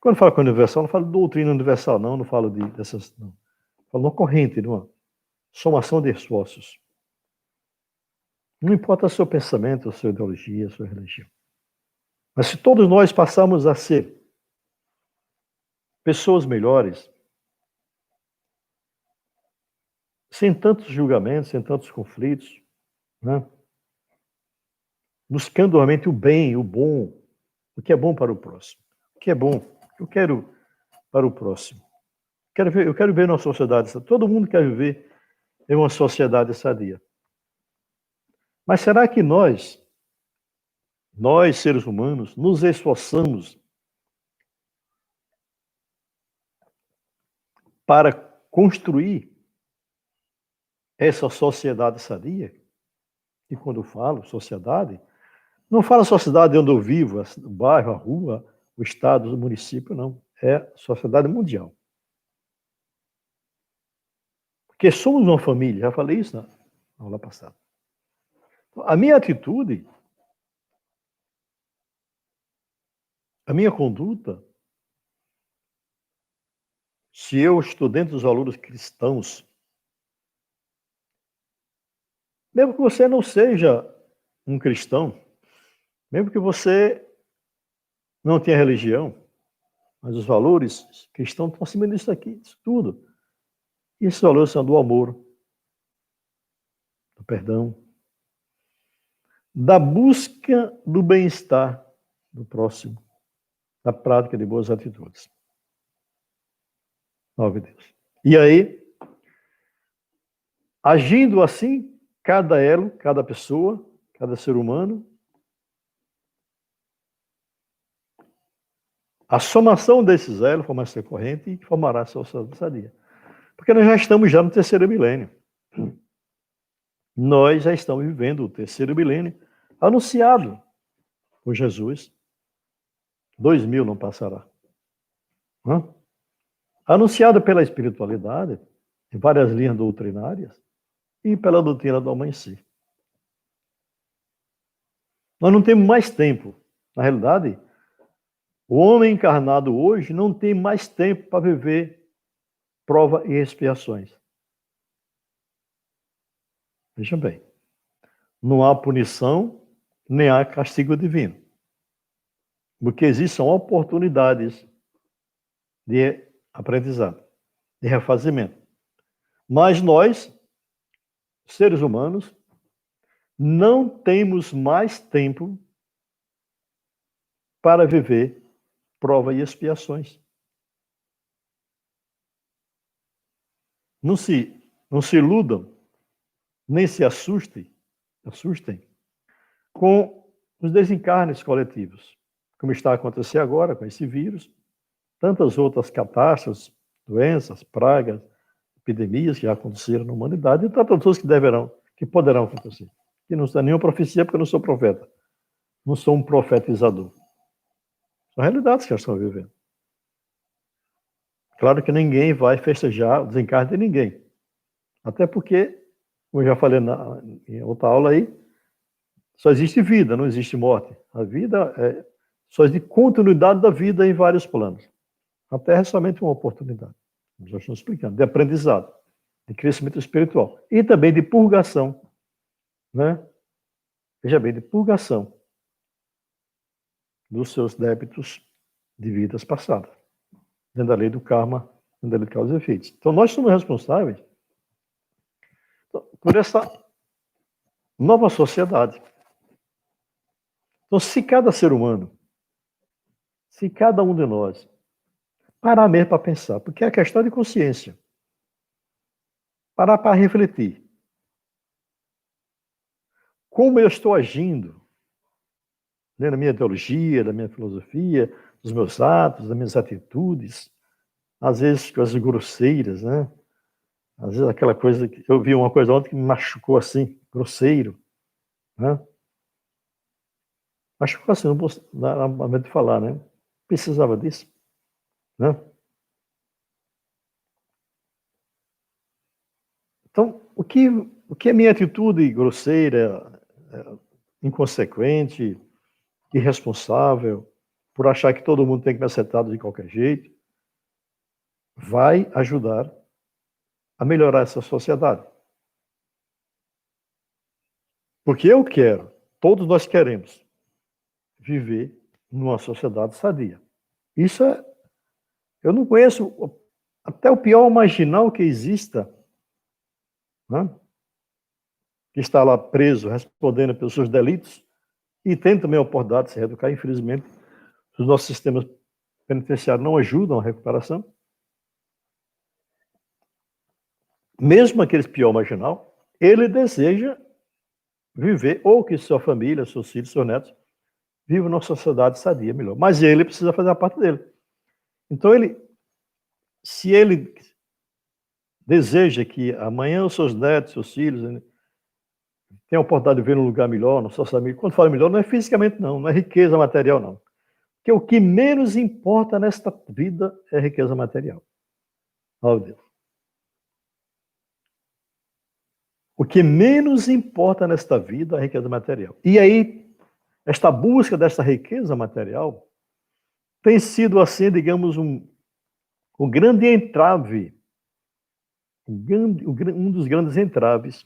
Quando eu falo com universal, não falo de doutrina universal, não falo dessas, não. Falo de uma corrente, de uma somação de esforços. Não importa o seu pensamento, a sua ideologia, a sua religião. Mas se todos nós passarmos a ser pessoas melhores, sem tantos julgamentos, sem tantos conflitos, né? Buscando realmente o bem, o bom, o que é bom para o próximo. O que é bom, eu quero para o próximo. Eu quero ver uma sociedade, todo mundo quer viver em uma sociedade sadia. Mas será que nós, seres humanos, nos esforçamos para construir essa sociedade sadia? E quando eu falo sociedade, não falo sociedade onde eu vivo, o bairro, a rua, o estado, o município, não. É sociedade mundial. Porque somos uma família, já falei isso na aula passada. A minha atitude, a minha conduta, se eu estou dentro dos valores cristãos, mesmo que você não seja um cristão, mesmo que você não tenha religião, mas os valores cristãos estão acima disso aqui, isso tudo. E esses valores são do amor, do perdão, da busca do bem-estar do próximo, da prática de boas atitudes. Salve Deus. E aí, agindo assim, cada elo, cada pessoa, cada ser humano, a somação desses elos forma essa corrente e formará a sociedade sadia. Porque nós já estamos no terceiro milênio. Nós já estamos vivendo o terceiro milênio anunciado por Jesus. 2000 não passará. Anunciado pela espiritualidade, em várias linhas doutrinárias, e pela doutrina do amanhecer. Nós não temos mais tempo. Na realidade, o homem encarnado hoje não tem mais tempo para viver prova e expiações. Vejam bem, não há punição, nem há castigo divino. Porque existem oportunidades de aprendizado, de refazimento. Mas nós, seres humanos, não temos mais tempo para viver prova e expiações. Não se iludam, nem se assustem com os desencarnes coletivos, como está a acontecer agora com esse vírus, tantas outras catástrofes, doenças, pragas, epidemias que já aconteceram na humanidade e tantas outras que poderão acontecer. Que não está nenhuma profecia, porque eu não sou profeta. Não sou um profetizador. São realidades que nós estamos vivendo. Claro que ninguém vai festejar o desencarne de ninguém. Até porque, como eu já falei em outra aula aí, só existe vida, não existe morte. A vida só existe continuidade da vida em vários planos. A Terra é somente uma oportunidade. Já estamos explicando. De aprendizado, de crescimento espiritual. E também de purgação. Né? Veja bem, de purgação dos seus débitos de vidas passadas. Dentro da lei do karma, dentro da lei de causa e efeitos. Então, nós somos responsáveis por essa nova sociedade. Então, se cada ser humano, se cada um de nós parar mesmo para pensar, porque é questão de consciência. parar para refletir. Como eu estou agindo, né, na minha teologia, na minha filosofia, nos meus atos, nas minhas atitudes, às vezes coisas grosseiras, né? Às vezes aquela coisa que eu vi uma coisa ontem que me machucou assim, grosseiro, né? Machucou assim, não posso dar a momento de falar, né? Precisava disso, né? Então, o que é minha atitude grosseira, inconsequente, irresponsável, por achar que todo mundo tem que me aceitar de qualquer jeito, vai ajudar a melhorar essa sociedade. Porque eu quero, todos nós queremos, viver numa sociedade sadia. Isso é, eu não conheço até o pior marginal que exista, né? Que está lá preso, respondendo pelos seus delitos, e tem também a oportunidade de se reeducar. Infelizmente, os nossos sistemas penitenciários não ajudam a recuperação. Mesmo aquele pior marginal, ele deseja viver, ou que sua família, seus filhos, seus netos, vivam numa sociedade sadia, melhor. Mas ele precisa fazer a parte dele. Então, se ele deseja que amanhã os seus netos, seus filhos, tenham a oportunidade de viver num lugar melhor, na sua família, quando fala melhor, não é fisicamente, não é riqueza material, não. Porque o que menos importa nesta vida é riqueza material. Oh, Deus. O que menos importa nesta vida é a riqueza material. E aí, esta busca desta riqueza material tem sido, assim, digamos, um grande entrave, um dos grandes entraves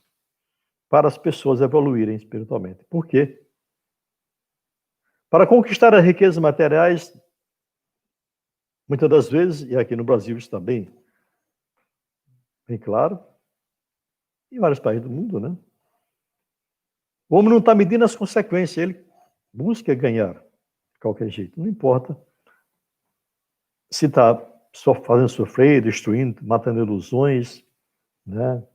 para as pessoas evoluírem espiritualmente. Por quê? Para conquistar as riquezas materiais, muitas das vezes, e aqui no Brasil está bem claro, em vários países do mundo, né? O homem não está medindo as consequências, ele busca ganhar de qualquer jeito, não importa se está só fazendo sofrer, destruindo, matando ilusões, né?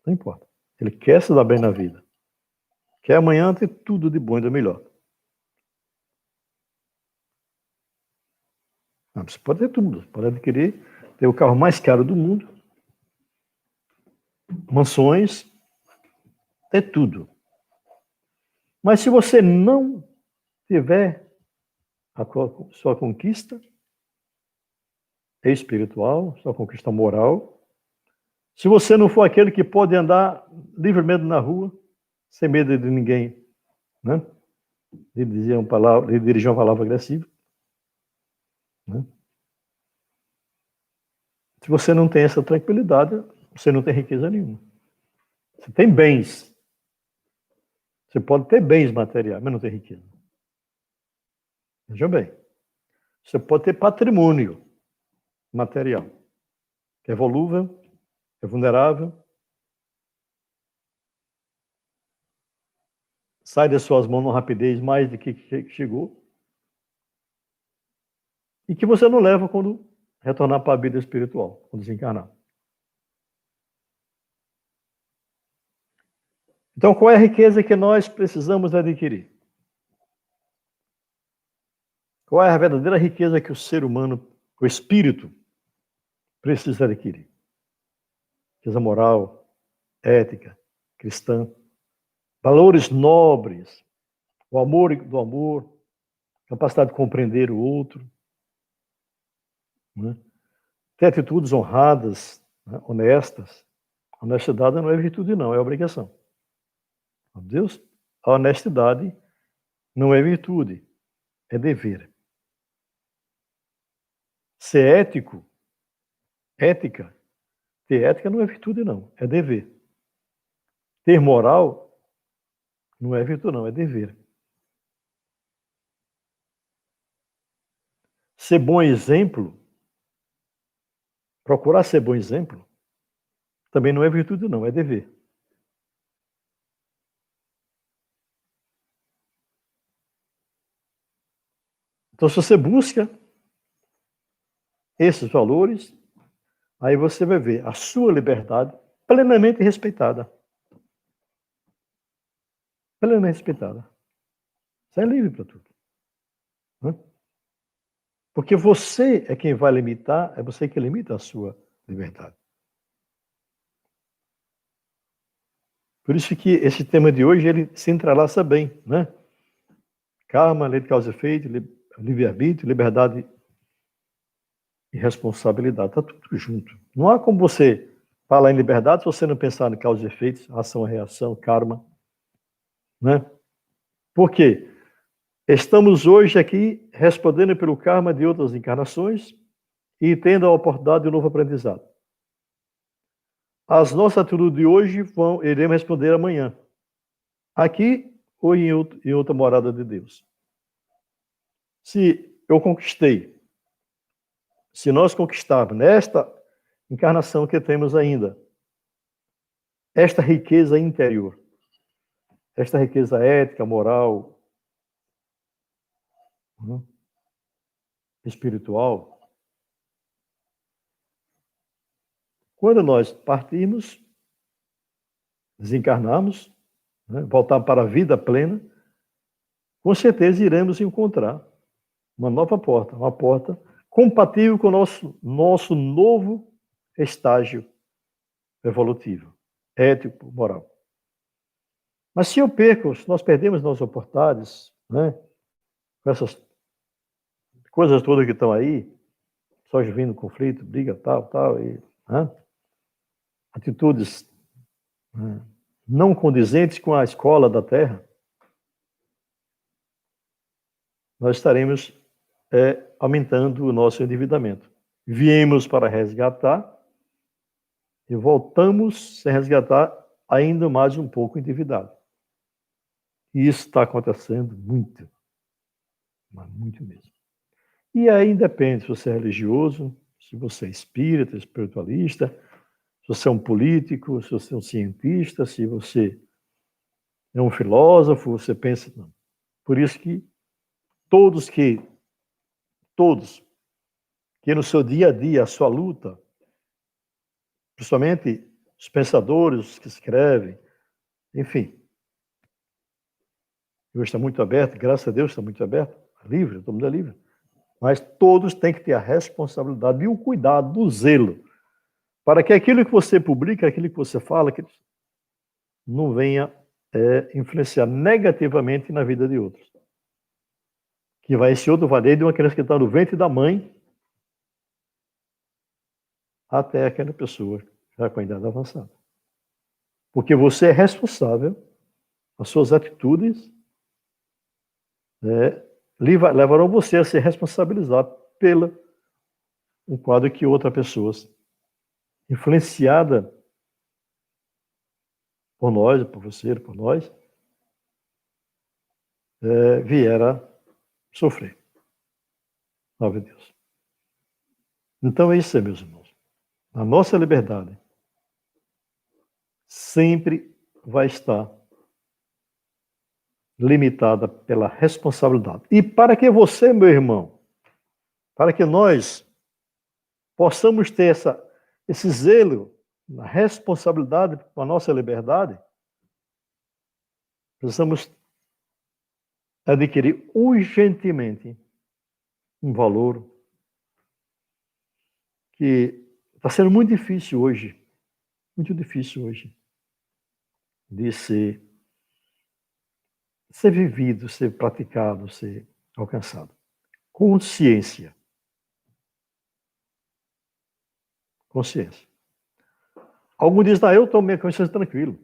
Não importa. Ele quer se dar bem na vida. Quer amanhã ter tudo de bom e do melhor. Você pode ter tudo, pode adquirir, ter o carro mais caro do mundo, mansões, ter tudo. Mas se você não tiver a sua conquista espiritual, sua conquista moral, se você não for aquele que pode andar livremente na rua, sem medo de ninguém, né? De dirigir uma palavra agressiva, né? Se você não tem essa tranquilidade, você não tem riqueza nenhuma. Você tem bens. Você pode ter bens materiais, mas não tem riqueza. Veja bem. Você pode ter patrimônio material, que é volúvel, é vulnerável, sai das suas mãos numa rapidez mais do que chegou, e que você não leva quando retornar para a vida espiritual, quando desencarnar. Então, qual é a riqueza que nós precisamos adquirir? Qual é a verdadeira riqueza que o ser humano, o espírito, precisa adquirir? Riqueza moral, ética, cristã, valores nobres, o amor do amor, capacidade de compreender o outro, né? Ter atitudes honradas, né? Honestas. Honestidade não é virtude, não, é obrigação. Deus, a honestidade não é virtude, é dever. Ser ético, ética, ter ética não é virtude, não, é dever. Ter moral não é virtude, não, é dever. Ser bom exemplo, procurar ser bom exemplo, também não é virtude, não, é dever. Então, se você busca esses valores, aí você vai ver a sua liberdade plenamente respeitada. Plenamente respeitada. Você é livre para tudo. Né? Porque você é quem vai limitar, é você que limita a sua liberdade. Por isso que esse tema de hoje, ele se entrelaça bem, né? Karma, lei de causa e efeito, livre-arbítrio, liberdade e responsabilidade. Está tudo junto. Não há como você falar em liberdade se você não pensar em causa e efeitos, ação e reação, karma. Né? Por quê? Estamos hoje aqui respondendo pelo karma de outras encarnações e tendo a oportunidade de um novo aprendizado. As nossas atitudes de hoje iremos responder amanhã. Aqui ou em outra morada de Deus. Se eu conquistei, se nós conquistarmos nesta encarnação que temos ainda, esta riqueza interior, esta riqueza ética, moral, espiritual, quando nós partirmos, desencarnarmos, voltar para a vida plena, com certeza iremos encontrar uma nova porta, uma porta compatível com o nosso novo estágio evolutivo, ético, moral. Mas se nós perdemos nossas oportunidades, né, com essas coisas todas que estão aí, só vindo conflito, briga, tal, e atitudes não condizentes com a escola da Terra, nós estaremos aumentando o nosso endividamento. Viemos para resgatar e voltamos sem resgatar ainda mais um pouco endividado. E isso está acontecendo muito, mas muito mesmo. E aí depende se você é religioso, se você é espírita, espiritualista, se você é um político, se você é um cientista, se você é um filósofo, você pensa... Não. Por isso que todos que no seu dia a dia, a sua luta, principalmente os pensadores, os que escrevem, enfim, hoje está muito aberto, graças a Deus está muito aberto, livre, todo mundo é livre. Mas todos têm que ter a responsabilidade e o cuidado, o zelo, para que aquilo que você publica, aquilo que você fala, que não venha influenciar negativamente na vida de outros. Que esse outro vai desde uma criança que está no ventre da mãe até aquela pessoa já com a idade avançada. Porque você é responsável, as suas atitudes levarão você a ser responsabilizado pelo quadro que outra pessoa, influenciada por nós, por você, por nós, vier a sofrer. Salve Deus. Então é isso aí, meus irmãos. A nossa liberdade sempre vai estar limitada pela responsabilidade. E para que você, meu irmão, para que nós possamos ter esse zelo na responsabilidade com a nossa liberdade, precisamos adquirir urgentemente um valor que está sendo muito difícil hoje, de ser vivido, ser praticado, ser alcançado. Consciência. Consciência. Alguns dizem, eu estou minha consciência tranquilo.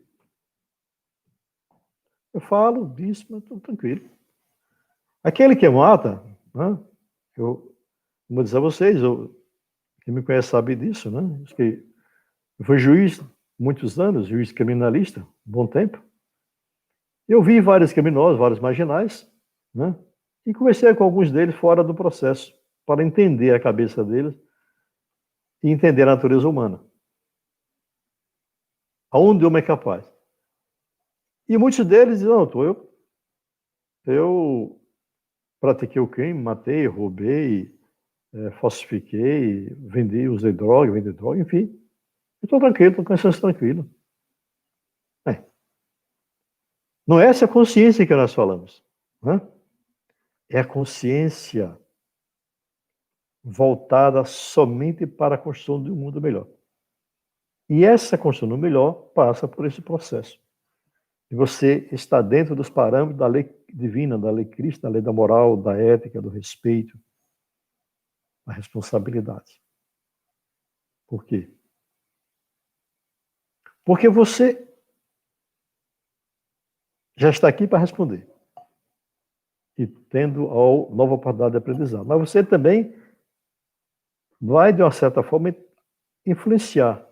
Eu falo disso, mas estou tranquilo. Aquele que mata, eu vou dizer a vocês, quem me conhece sabe disso, né? Eu fui juiz muitos anos, juiz criminalista, um bom tempo. Eu vi vários criminosos, vários marginais, né? E conversei com alguns deles fora do processo, para entender a cabeça deles e entender a natureza humana. Aonde o homem é capaz. E muitos deles dizem, eu pratiquei o crime, matei, roubei, falsifiquei, usei droga, vendi droga, enfim. Eu estou tranquilo, estou com consciência tranquila. Não é essa consciência que nós falamos, né? É a consciência voltada somente para a construção de um mundo melhor. E essa construção do melhor passa por esse processo. E você está dentro dos parâmetros da lei divina, da lei cristã, da lei da moral, da ética, do respeito, da responsabilidade. Por quê? Porque você já está aqui para responder. E tendo a nova oportunidade de aprendizado. Mas você também vai, de uma certa forma, influenciar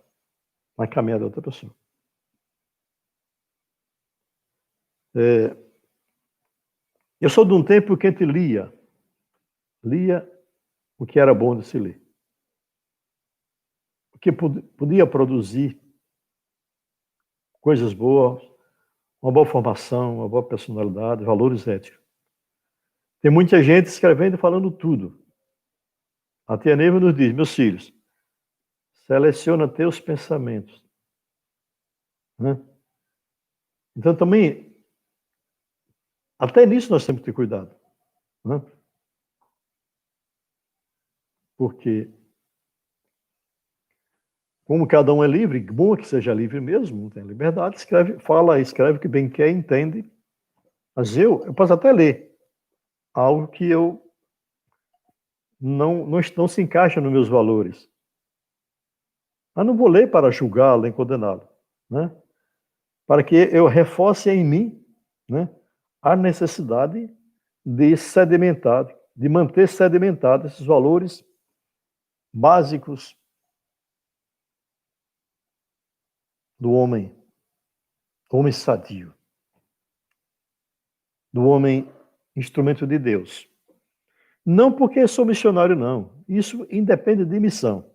na caminhada da outra pessoa. Eu sou de um tempo que a gente lia o que era bom de se ler. O que podia produzir coisas boas, uma boa formação, uma boa personalidade, valores éticos. Tem muita gente escrevendo e falando tudo. A tia Neiva nos diz, meus filhos, seleciona teus pensamentos. Né? Então também, até nisso nós temos que ter cuidado. Né? Porque, como cada um é livre, bom que seja livre mesmo, não tem liberdade, escreve o que bem quer, entende. Mas eu posso até ler algo que eu não se encaixa nos meus valores. Mas não vou ler para julgá-lo nem condená-lo, né? Para que eu reforce em mim, né, a necessidade de sedimentar, de manter sedimentados esses valores básicos do homem sadio, do homem instrumento de Deus. Não porque sou missionário, não. Isso independe de missão.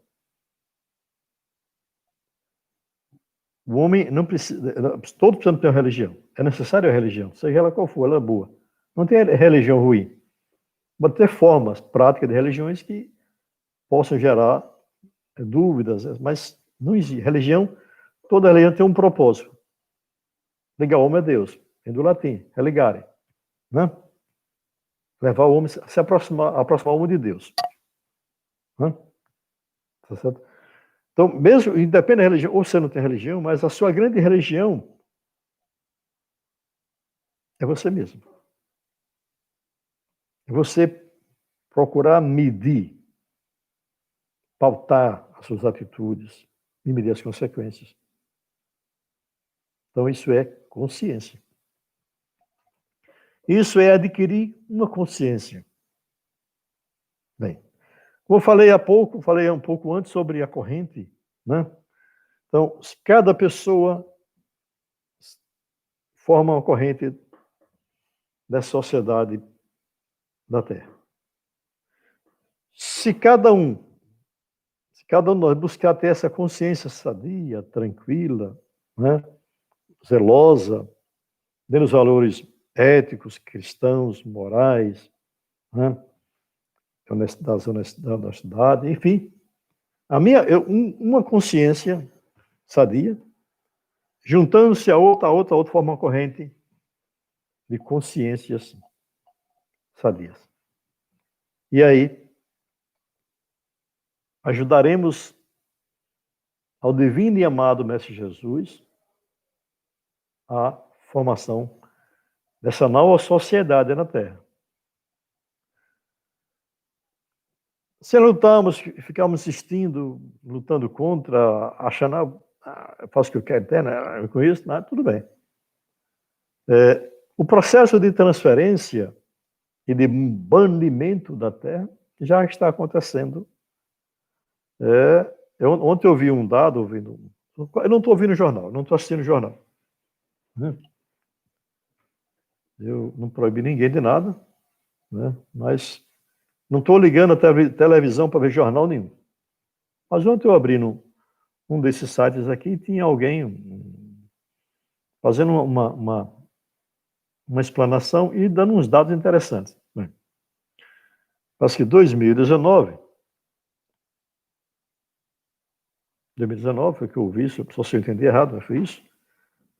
O homem não precisa, todos precisam ter uma religião. É necessária a religião, seja ela qual for, ela é boa. Não tem religião ruim. Pode ter formas práticas de religiões que possam gerar dúvidas, mas não existe. Religião, toda religião tem um propósito. Ligar o homem a Deus. Vem do latim, religare. Né? Levar o homem a se aproximar o homem de Deus. Né? Tá certo? Então, mesmo, independente da religião, ou você não tem religião, mas a sua grande religião é você mesmo. É você procurar medir, pautar as suas atitudes e medir as consequências. Então, isso é consciência. Isso é adquirir uma consciência. Bem, como eu falei um pouco antes sobre a corrente, né? Então, cada pessoa forma uma corrente dessa sociedade da Terra. Se cada um de nós buscar ter essa consciência sadia, tranquila, né, zelosa, dentro dos valores éticos, cristãos, morais, né, honestidade, enfim, uma consciência sadia, juntando-se a outra forma uma corrente de consciências sadias. E aí, ajudaremos ao divino e amado Mestre Jesus a formação dessa nova sociedade na Terra. Se lutamos, ficamos insistindo, lutando contra, achando, eu faço o que eu quero, né? Eu conheço, tudo bem. O processo de transferência e de banimento da Terra já está acontecendo. Ontem eu vi um dado, eu não estou ouvindo o jornal, não estou assistindo o jornal. Né? Eu não proibi ninguém de nada, né? Mas não estou ligando a televisão para ver jornal nenhum. Mas ontem eu abri um desses sites aqui e tinha alguém fazendo uma explanação e dando uns dados interessantes. Parece que 2019 2019, foi que eu ouvi isso, só se eu entendi errado, mas foi isso.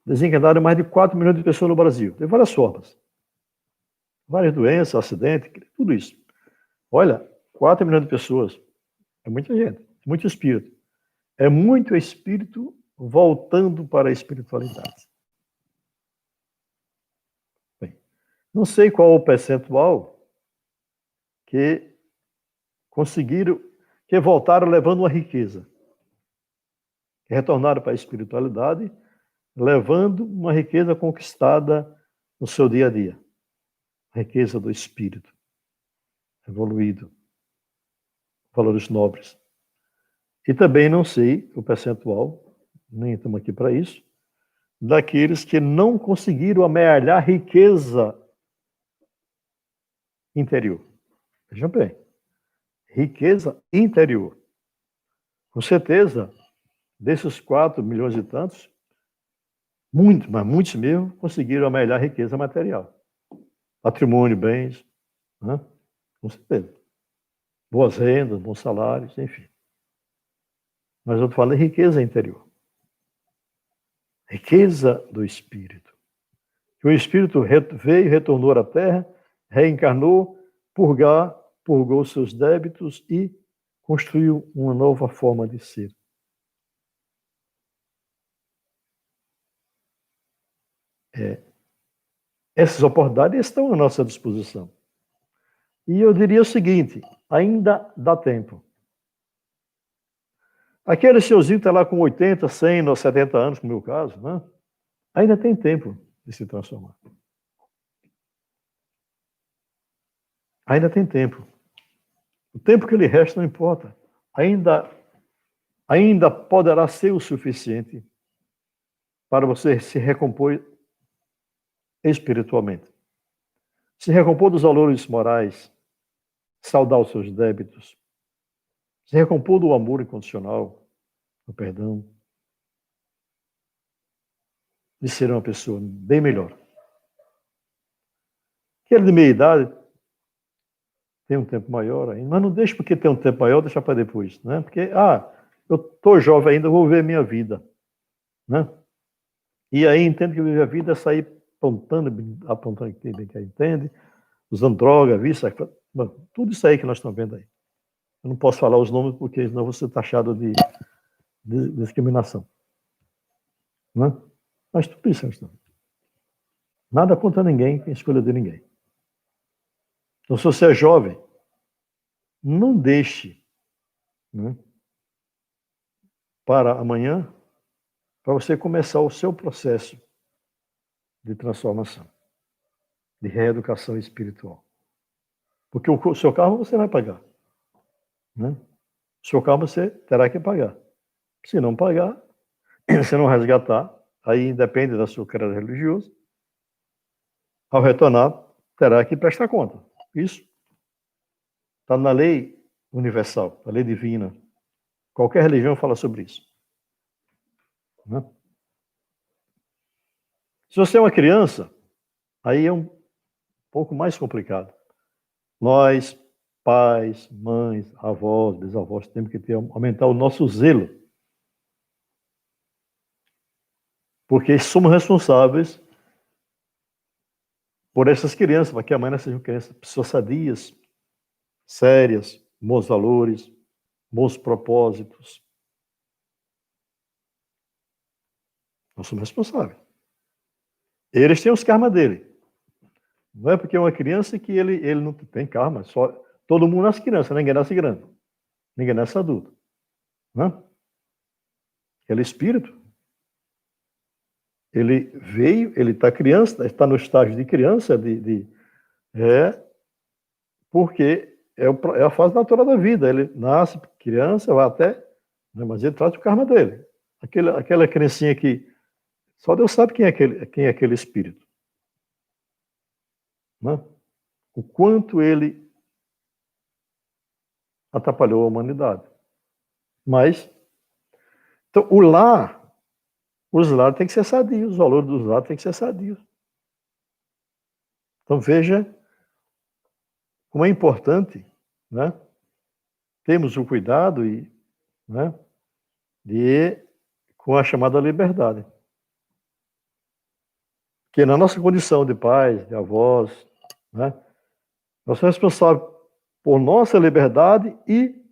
Desencadearam mais de 4 milhões de pessoas no Brasil. De várias formas. Várias doenças, acidentes, tudo isso. Olha, 4 milhões de pessoas. É muita gente, é muito espírito. É muito espírito voltando para a espiritualidade. Bem, não sei qual o percentual que conseguiram, que voltaram levando uma riqueza. Que retornaram para a espiritualidade, levando uma riqueza conquistada no seu dia a dia. A riqueza do espírito evoluído, valores nobres. E também não sei o percentual, nem estamos aqui para isso, daqueles que não conseguiram amealhar riqueza interior. Vejam bem, riqueza interior. Com certeza, desses 4 milhões e tantos, muitos, mas muitos mesmo, conseguiram amealhar riqueza material. Patrimônio, bens, né? Com certeza. Boas rendas, bons salários, enfim. Mas eu estou falando de riqueza interior. Riqueza do espírito. Que o espírito veio, retornou à terra, reencarnou, purgou seus débitos e construiu uma nova forma de ser. Essas oportunidades estão à nossa disposição. E eu diria o seguinte, ainda dá tempo. Aquele senhorzinho está lá com 80, 100 ou 70 anos, no meu caso, né? Ainda tem tempo de se transformar. Ainda tem tempo. O tempo que lhe resta não importa. Ainda poderá ser o suficiente para você se recompor espiritualmente. Se recompor dos valores morais, saldar os seus débitos, se recompor do amor incondicional, do perdão, de ser uma pessoa bem melhor. Aquele de meia idade tem um tempo maior ainda, mas não deixe porque tem um tempo maior, deixar para depois, né? Porque, eu estou jovem ainda, vou ver a minha vida, né? E aí entendo que viver a vida é sair apontando que bem que entende, usando droga, vício, tudo isso aí que nós estamos vendo aí. Eu não posso falar os nomes porque senão vou ser taxado de discriminação, né? Mas tudo isso, nada contra ninguém, quem escolha de ninguém. Então, se você é jovem, não deixe, né, para amanhã, para você começar o seu processo de transformação, de reeducação espiritual. Porque o seu carro você vai pagar, né? O seu carro você terá que pagar. Se não pagar, se não resgatar, aí depende da sua credo religioso, ao retornar, terá que prestar conta. Isso está na lei universal, a lei divina. Qualquer religião fala sobre isso, né? Se você é uma criança, aí é um pouco mais complicado. Nós, pais, mães, avós, bisavós, temos que aumentar o nosso zelo. Porque somos responsáveis por essas crianças, para que amanhã sejam crianças, pessoas sadias, sérias, bons valores, bons propósitos. Nós somos responsáveis. Eles têm os karmas dele. Não é porque é uma criança que ele não tem karma. Só, todo mundo nasce criança, ninguém nasce grande. Ninguém nasce adulto. Né? Ele é espírito. Ele veio, ele está criança, está no estágio de criança, porque é a fase natural da vida. Ele nasce criança, vai até, né, mas ele traz o karma dele. Aquela criancinha que só Deus sabe quem é aquele espírito. Né? O quanto ele atrapalhou a humanidade. Mas, então, os lares têm que ser sadios, os valores dos lares têm que ser sadios. Então, veja como é importante, né, termos o cuidado e, né, com a chamada liberdade. Que na nossa condição de pais, de avós, né, nós somos responsáveis por nossa liberdade e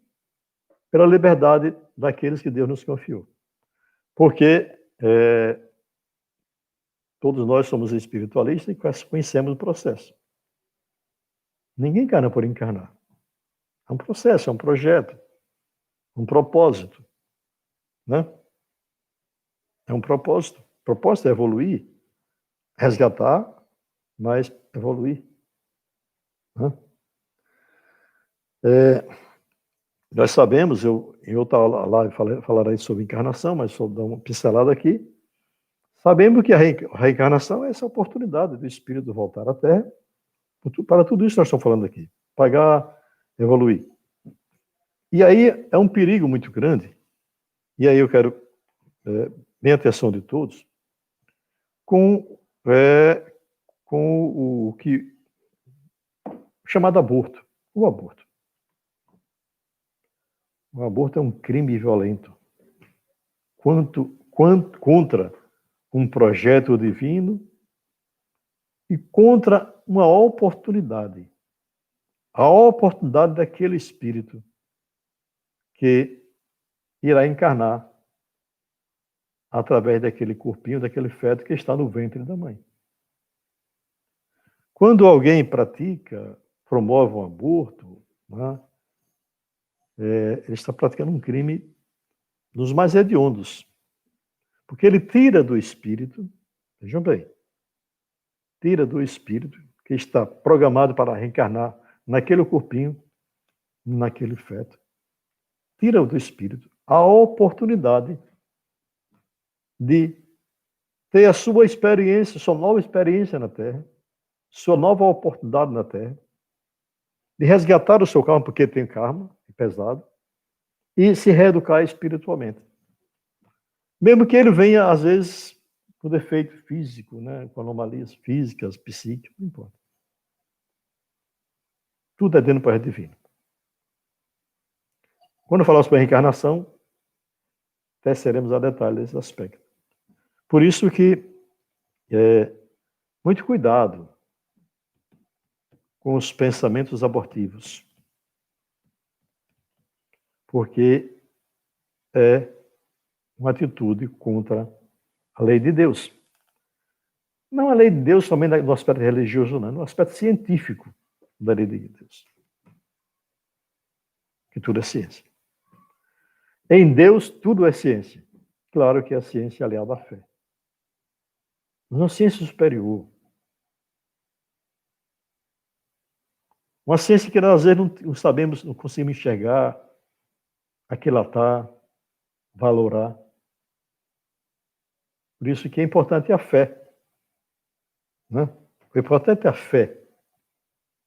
pela liberdade daqueles que Deus nos confiou. Porque todos nós somos espiritualistas e conhecemos o processo. Ninguém encarna por encarnar. É um processo, é um projeto, um propósito. Né? É um propósito. O propósito é evoluir, resgatar, mas evoluir. Né? Nós sabemos, em outra live falarei sobre encarnação, mas só dar uma pincelada aqui. Sabemos que a reencarnação é essa oportunidade do espírito voltar à Terra, para tudo isso que nós estamos falando aqui. Pagar, evoluir. E aí é um perigo muito grande, e aí eu quero minha atenção de todos, com o que chamado aborto. O aborto. O aborto é um crime violento contra um projeto divino e contra uma oportunidade. A oportunidade daquele espírito que irá encarnar através daquele corpinho, daquele feto que está no ventre da mãe. Quando alguém promove um aborto, né, ele está praticando um crime dos mais hediondos. Porque ele tira do espírito, vejam bem, tira do espírito que está programado para reencarnar naquele corpinho, naquele feto, tira do espírito a oportunidade de ter a sua experiência, sua nova experiência na Terra, sua nova oportunidade na Terra, de resgatar o seu karma, porque tem karma pesado, e se reeducar espiritualmente. Mesmo que ele venha, às vezes, com defeito físico, né, com anomalias físicas, psíquicas, não importa. Tudo é dentro do projeto divino. Quando falamos sobre a reencarnação, teceremos a detalhe desse aspecto. Por isso que muito cuidado com os pensamentos abortivos, porque é uma atitude contra a lei de Deus. Não a lei de Deus somente no aspecto religioso, não, no aspecto científico da lei de Deus. Que tudo é ciência. Em Deus, tudo é ciência. Claro que a ciência é aliada à fé. Mas uma ciência superior. Uma ciência que nós, às vezes, não sabemos, não conseguimos enxergar, aquilatar, valorar. Por isso que é importante a fé. Né? O importante é a fé.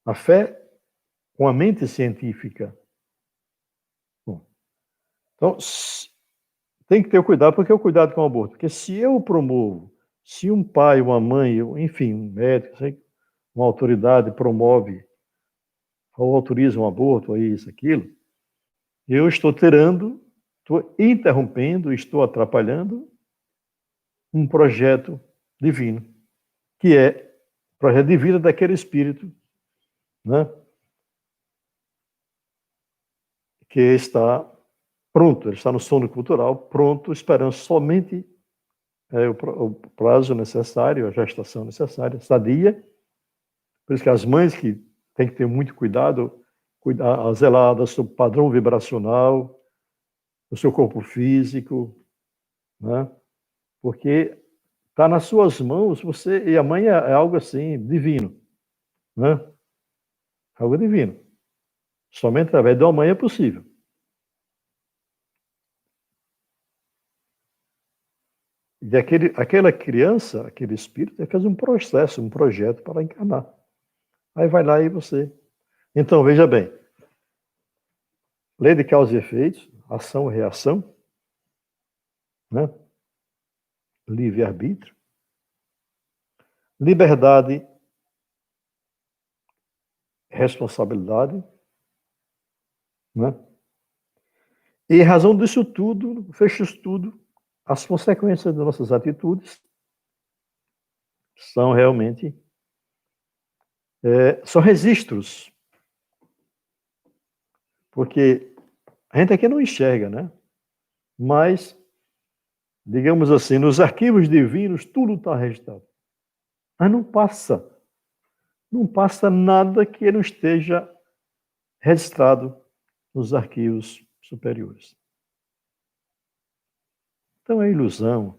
A fé com a mente científica. Bom, então, tem que ter cuidado, porque é o cuidado com o aborto. Porque se eu promovo, se um pai, uma mãe, enfim, um médico, uma autoridade promove ou autoriza um aborto, ou isso, aquilo, eu estou estou interrompendo, estou atrapalhando um projeto divino, que é o projeto de vida daquele espírito, né, que está pronto, ele está no sono cultural, pronto, esperando somente o prazo necessário, a gestação necessária, sadia. Por isso que as mães que têm que ter muito cuidado, a zelar do seu padrão vibracional, do seu corpo físico, né? Porque está nas suas mãos, e a mãe é algo assim, divino, né? Algo divino. Somente através de uma mãe é possível. E aquela criança, aquele espírito, ele fez um processo, um projeto para encarnar. Aí vai lá e você. Então, veja bem. Lei de causa e efeitos, ação e reação, né? Livre-arbítrio, liberdade, responsabilidade, né? E em razão disso tudo, fecho isso tudo, as consequências das nossas atitudes são realmente são registros, porque a gente aqui não enxerga, né? Mas, digamos assim, nos arquivos divinos tudo está registrado. Mas não passa nada que não esteja registrado nos arquivos superiores. Então é ilusão,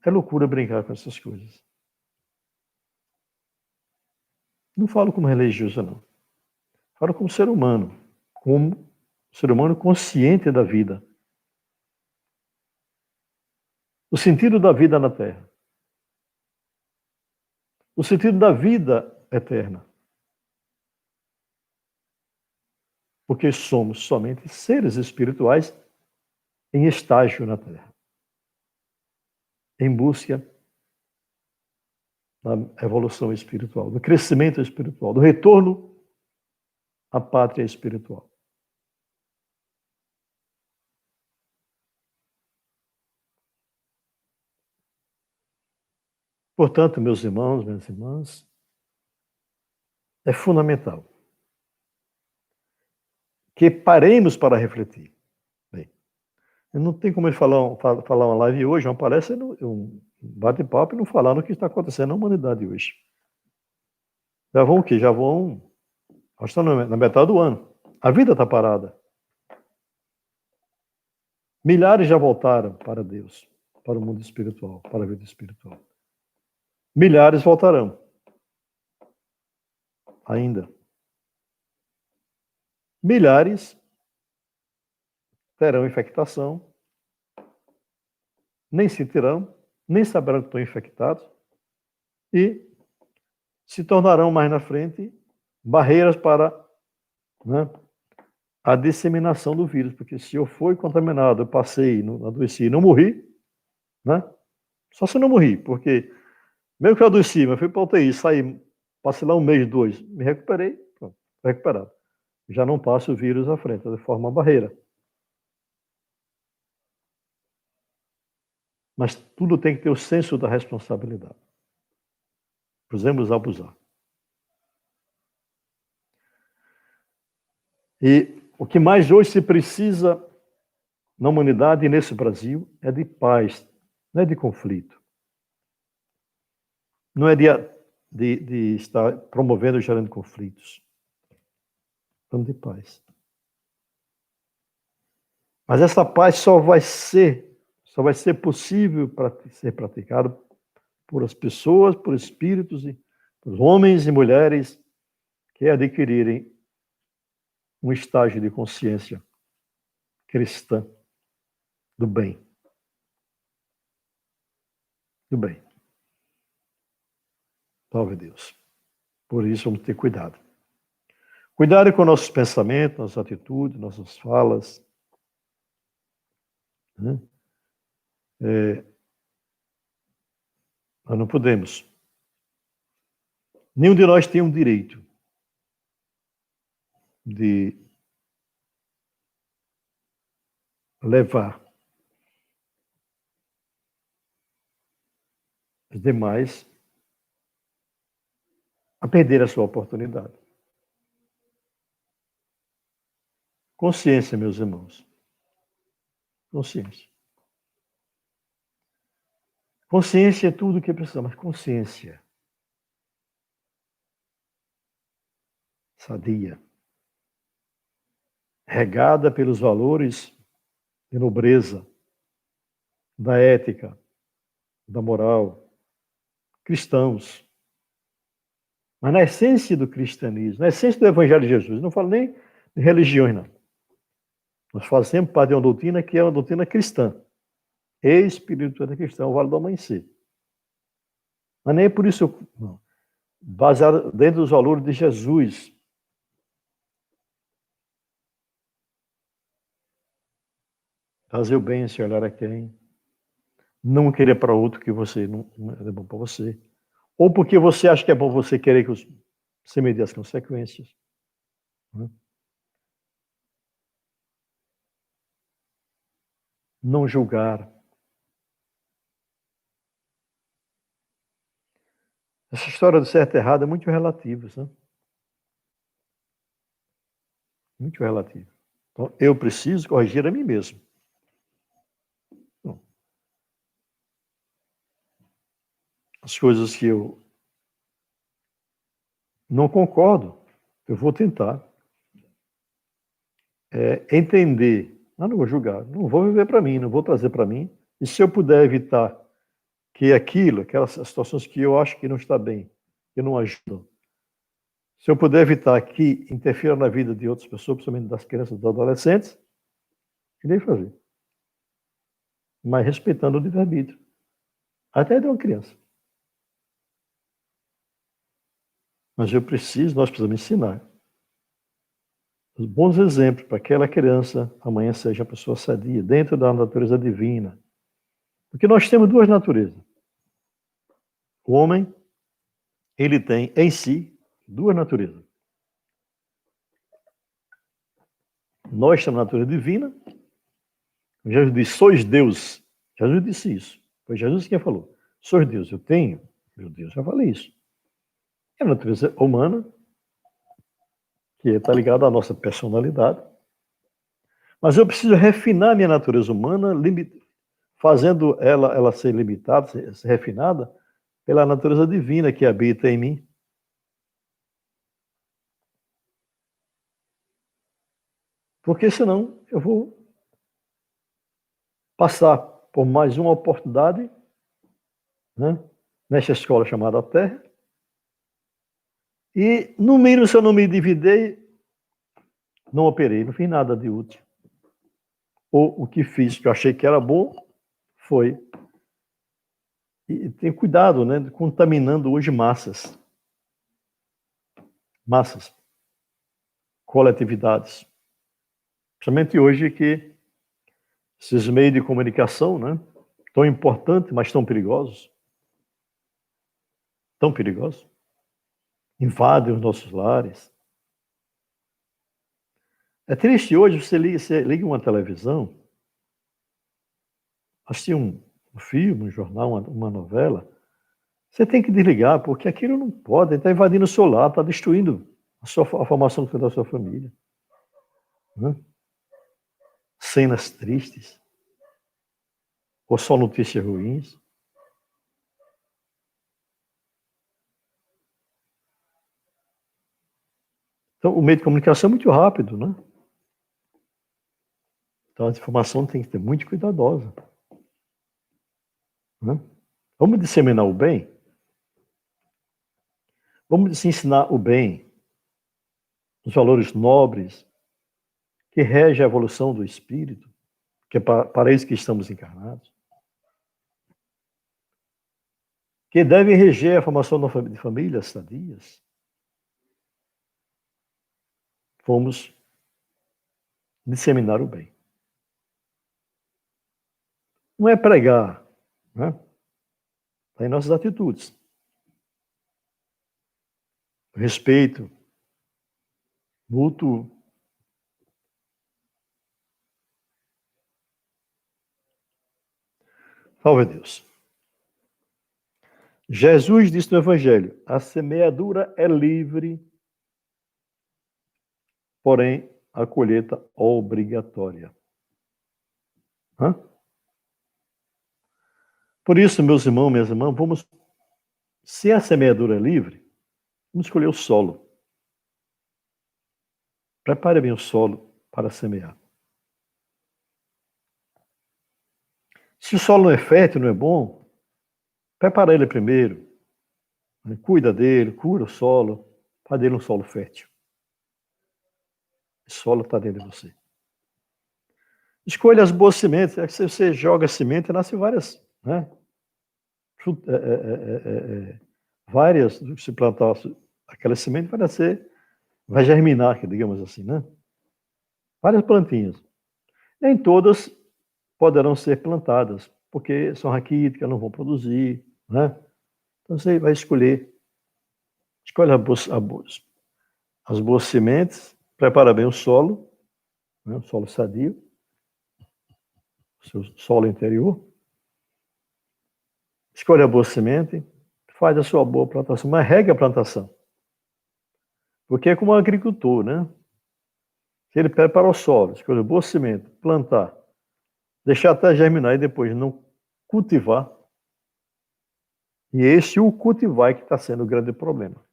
é loucura brincar com essas coisas. Não falo como religioso, não. Falo como ser humano consciente da vida. O sentido da vida na Terra. O sentido da vida eterna. Porque somos somente seres espirituais em estágio na Terra. Em busca da evolução espiritual, do crescimento espiritual, do retorno à pátria espiritual. Portanto, meus irmãos, minhas irmãs, é fundamental que paremos para refletir. Bem, não tem como eu falar uma live hoje, uma palestra, um bate-papo e não falar no que está acontecendo na humanidade hoje. Já vão o quê? Já vão... Nós estamos na metade do ano. A vida está parada. Milhares já voltaram para Deus, para o mundo espiritual, para a vida espiritual. Milhares voltarão. Ainda. Milhares terão infectação, nem sentirão, nem saberão que estão infectados e se tornarão mais na frente barreiras para, né, a disseminação do vírus, porque se eu fui contaminado, eu passei, adoeci e não morri, né? Só se eu não morri, porque mesmo que eu adoeci, mas fui para a UTI, saí, passei lá um mês, 2, me recuperei, pronto, recuperado. Já não passo o vírus à frente, de forma barreira. Mas tudo tem que ter o senso da responsabilidade. Podemos abusar. E o que mais hoje se precisa na humanidade e nesse Brasil é de paz, não é de conflito. Não é de estar promovendo e gerando conflitos. Estamos de paz. Mas essa paz só vai ser possível para ser praticado por as pessoas, por espíritos, por homens e mulheres que adquirirem um estágio de consciência cristã do bem. Do bem. Salve Deus. Por isso, vamos ter cuidado. Cuidado com nossos pensamentos, nossas atitudes, nossas falas. Né? Nós não podemos. Nenhum de nós tem um direito de levar os demais a perder a sua oportunidade. Consciência, meus irmãos. Consciência. Consciência é tudo o que precisamos, mas consciência sadia, regada pelos valores de nobreza, da ética, da moral, cristãos. Mas na essência do cristianismo, na essência do Evangelho de Jesus, não falo nem de religiões, não. Nós falamos sempre parte de uma doutrina que é uma doutrina cristã. Espiritualidade cristã, o Vale do Amanhecer. Mas nem é por isso, não. Baseado dentro dos valores de Jesus. Fazer o bem sem olhar a quem. Não querer para outro que você não é bom para você. Ou porque você acha que é bom você querer que você medir as consequências. Né? não julgar. Essa história do certo e errado é muito relativa, sabe? Muito relativa. Então, eu preciso corrigir a mim mesmo. Bom, as coisas que eu não concordo, eu vou tentar entender. Não vou julgar, não vou viver para mim, não vou trazer para mim. E se eu puder evitar que aquelas situações que eu acho que não está bem, que não ajudam, se eu puder evitar que interfira na vida de outras pessoas, principalmente das crianças e dos adolescentes, irei fazer. Mas respeitando o livre-arbítrio. Até de uma criança. Mas nós precisamos ensinar os bons exemplos para que aquela criança amanhã seja uma pessoa sadia, dentro da natureza divina. Porque nós temos duas naturezas. O homem, ele tem em si duas naturezas. Nós temos a natureza divina. Jesus disse, sois Deus. Jesus disse isso. Foi Jesus quem falou. Sois Deus, eu tenho. Meu Deus, já falei isso. É a natureza humana, que está ligada à nossa personalidade. Mas eu preciso refinar minha natureza humana, fazendo ela ser limitada, ser refinada, pela natureza divina que habita em mim. Porque senão eu vou passar por mais uma oportunidade, né, nesta escola chamada Terra. E, no mínimo, se eu não me dividir, não operei, não fiz nada de útil. Ou o que fiz, que eu achei que era bom, foi. E tem cuidado, né, contaminando hoje massas. Massas. Coletividades. Principalmente hoje que esses meios de comunicação, né, tão importantes, mas tão perigosos. Tão perigosos. Invadem os nossos lares. É triste hoje, você liga uma televisão, assistir um filme, um jornal, uma novela, você tem que desligar, porque aquilo não pode, está invadindo o seu lar, está destruindo a formação da sua família. Né? Cenas tristes, ou só notícias ruins. Então, o meio de comunicação é muito rápido, né? Então, a informação tem que ser muito cuidadosa. Né? Vamos disseminar o bem? Vamos ensinar o bem, os valores nobres, que rege a evolução do espírito, que é para isso que estamos encarnados, que devem reger a formação de famílias sadias. Vamos disseminar o bem. Não é pregar, né? Está em nossas atitudes. Respeito mútuo. Salve Deus. Jesus disse no Evangelho, a semeadura é livre, porém a colheita obrigatória. Hã? Por isso, meus irmãos, minhas irmãs, se a semeadura é livre, vamos escolher o solo. Prepare bem o solo para semear. Se o solo não é fértil, não é bom, prepara ele primeiro. Cuida dele, cura o solo, faz dele um solo fértil. O solo está dentro de você. Escolha as boas sementes. É que se você joga semente, nasce várias, né? Várias, se plantar aquela semente, vai nascer, vai germinar, digamos assim, né? Várias plantinhas. Nem todas poderão ser plantadas, porque são raquíticas, não vão produzir, né? Então você vai escolher. Escolhe as boas sementes, prepara bem o solo, né? O solo sadio, seu solo interior, escolhe a boa semente, faz a sua boa plantação, mas regue a plantação. Porque é como um agricultor, né? Se ele prepara o solo, escolhe a boa semente, plantar, deixar até germinar e depois não cultivar, e esse o cultivar que está sendo o grande problema.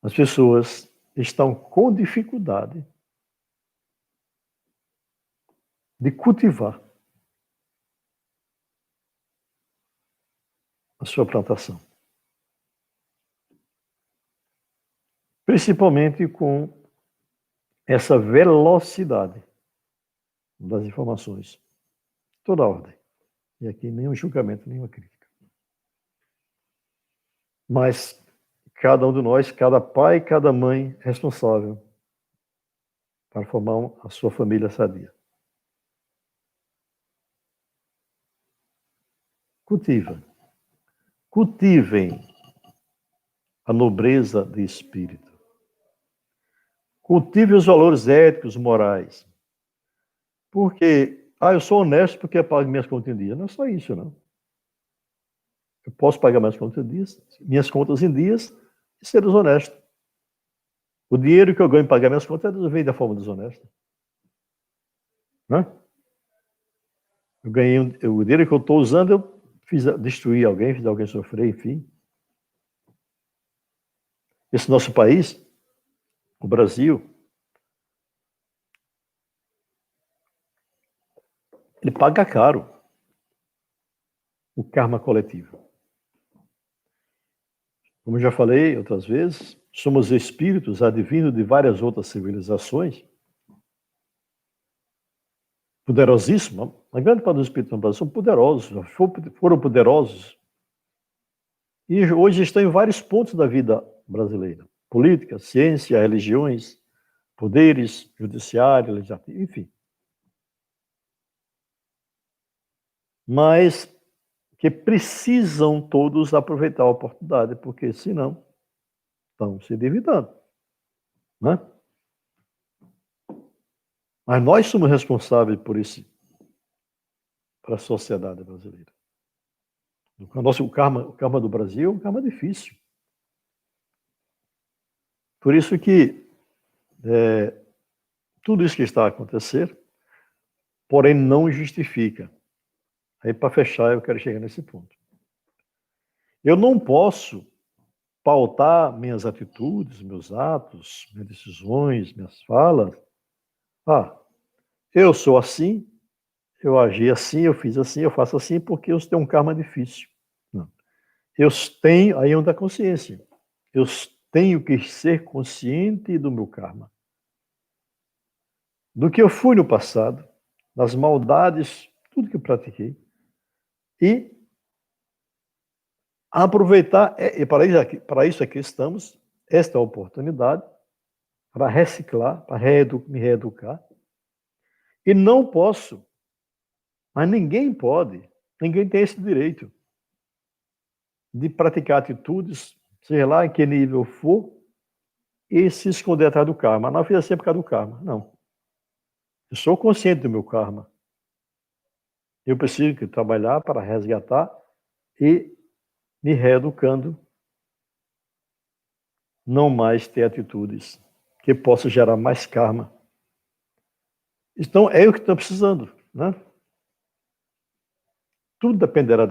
As pessoas estão com dificuldade de cultivar a sua plantação. Principalmente com essa velocidade das informações. Toda ordem. E aqui nenhum julgamento, nenhuma crítica. Mas cada um de nós, cada pai, cada mãe responsável para formar a sua família sadia. Cultivem a nobreza de espírito. Cultive os valores éticos, morais. Porque, eu sou honesto porque eu pago minhas contas em dia. Não é só isso, não. Eu posso pagar minhas contas em dias e ser desonesto. O dinheiro que eu ganho em pagar minhas contas vem da forma desonesta. Né? Eu ganhei o dinheiro que eu estou usando, eu destruí alguém, fiz alguém sofrer, enfim. Esse nosso país, o Brasil, ele paga caro o karma coletivo. Como já falei outras vezes, somos espíritos advindo de várias outras civilizações, poderosíssimos. A grande parte dos espíritos no Brasil são poderosos, foram poderosos. E hoje estão em vários pontos da vida brasileira. Política, ciência, religiões, poderes, judiciário, legislativo, enfim. Mas que precisam todos aproveitar a oportunidade, porque senão estão se endividando. Né? Mas nós somos responsáveis por isso, para a sociedade brasileira. O karma do Brasil é um karma difícil. Por isso que tudo isso que está a acontecer, porém não justifica. Aí, para fechar, eu quero chegar nesse ponto. Eu não posso pautar minhas atitudes, meus atos, minhas decisões, minhas falas. Eu sou assim, eu agi assim, eu fiz assim, eu faço assim, porque eu tenho um karma difícil. Não. Eu tenho, aí é onde a consciência. Eu tenho que ser consciente do meu karma. Do que eu fui no passado, das maldades, tudo que eu pratiquei. E aproveitar, e para isso aqui estamos, esta oportunidade, para reciclar, para me reeducar. E não posso, mas ninguém pode, ninguém tem esse direito de praticar atitudes, seja lá em que nível for, e se esconder atrás do karma. Não fiz assim por causa do karma, não. Eu sou consciente do meu karma. Eu preciso trabalhar para resgatar e me reeducando, não mais ter atitudes que possam gerar mais karma. Então, é o que estamos precisando, né? Tudo dependerá de nós.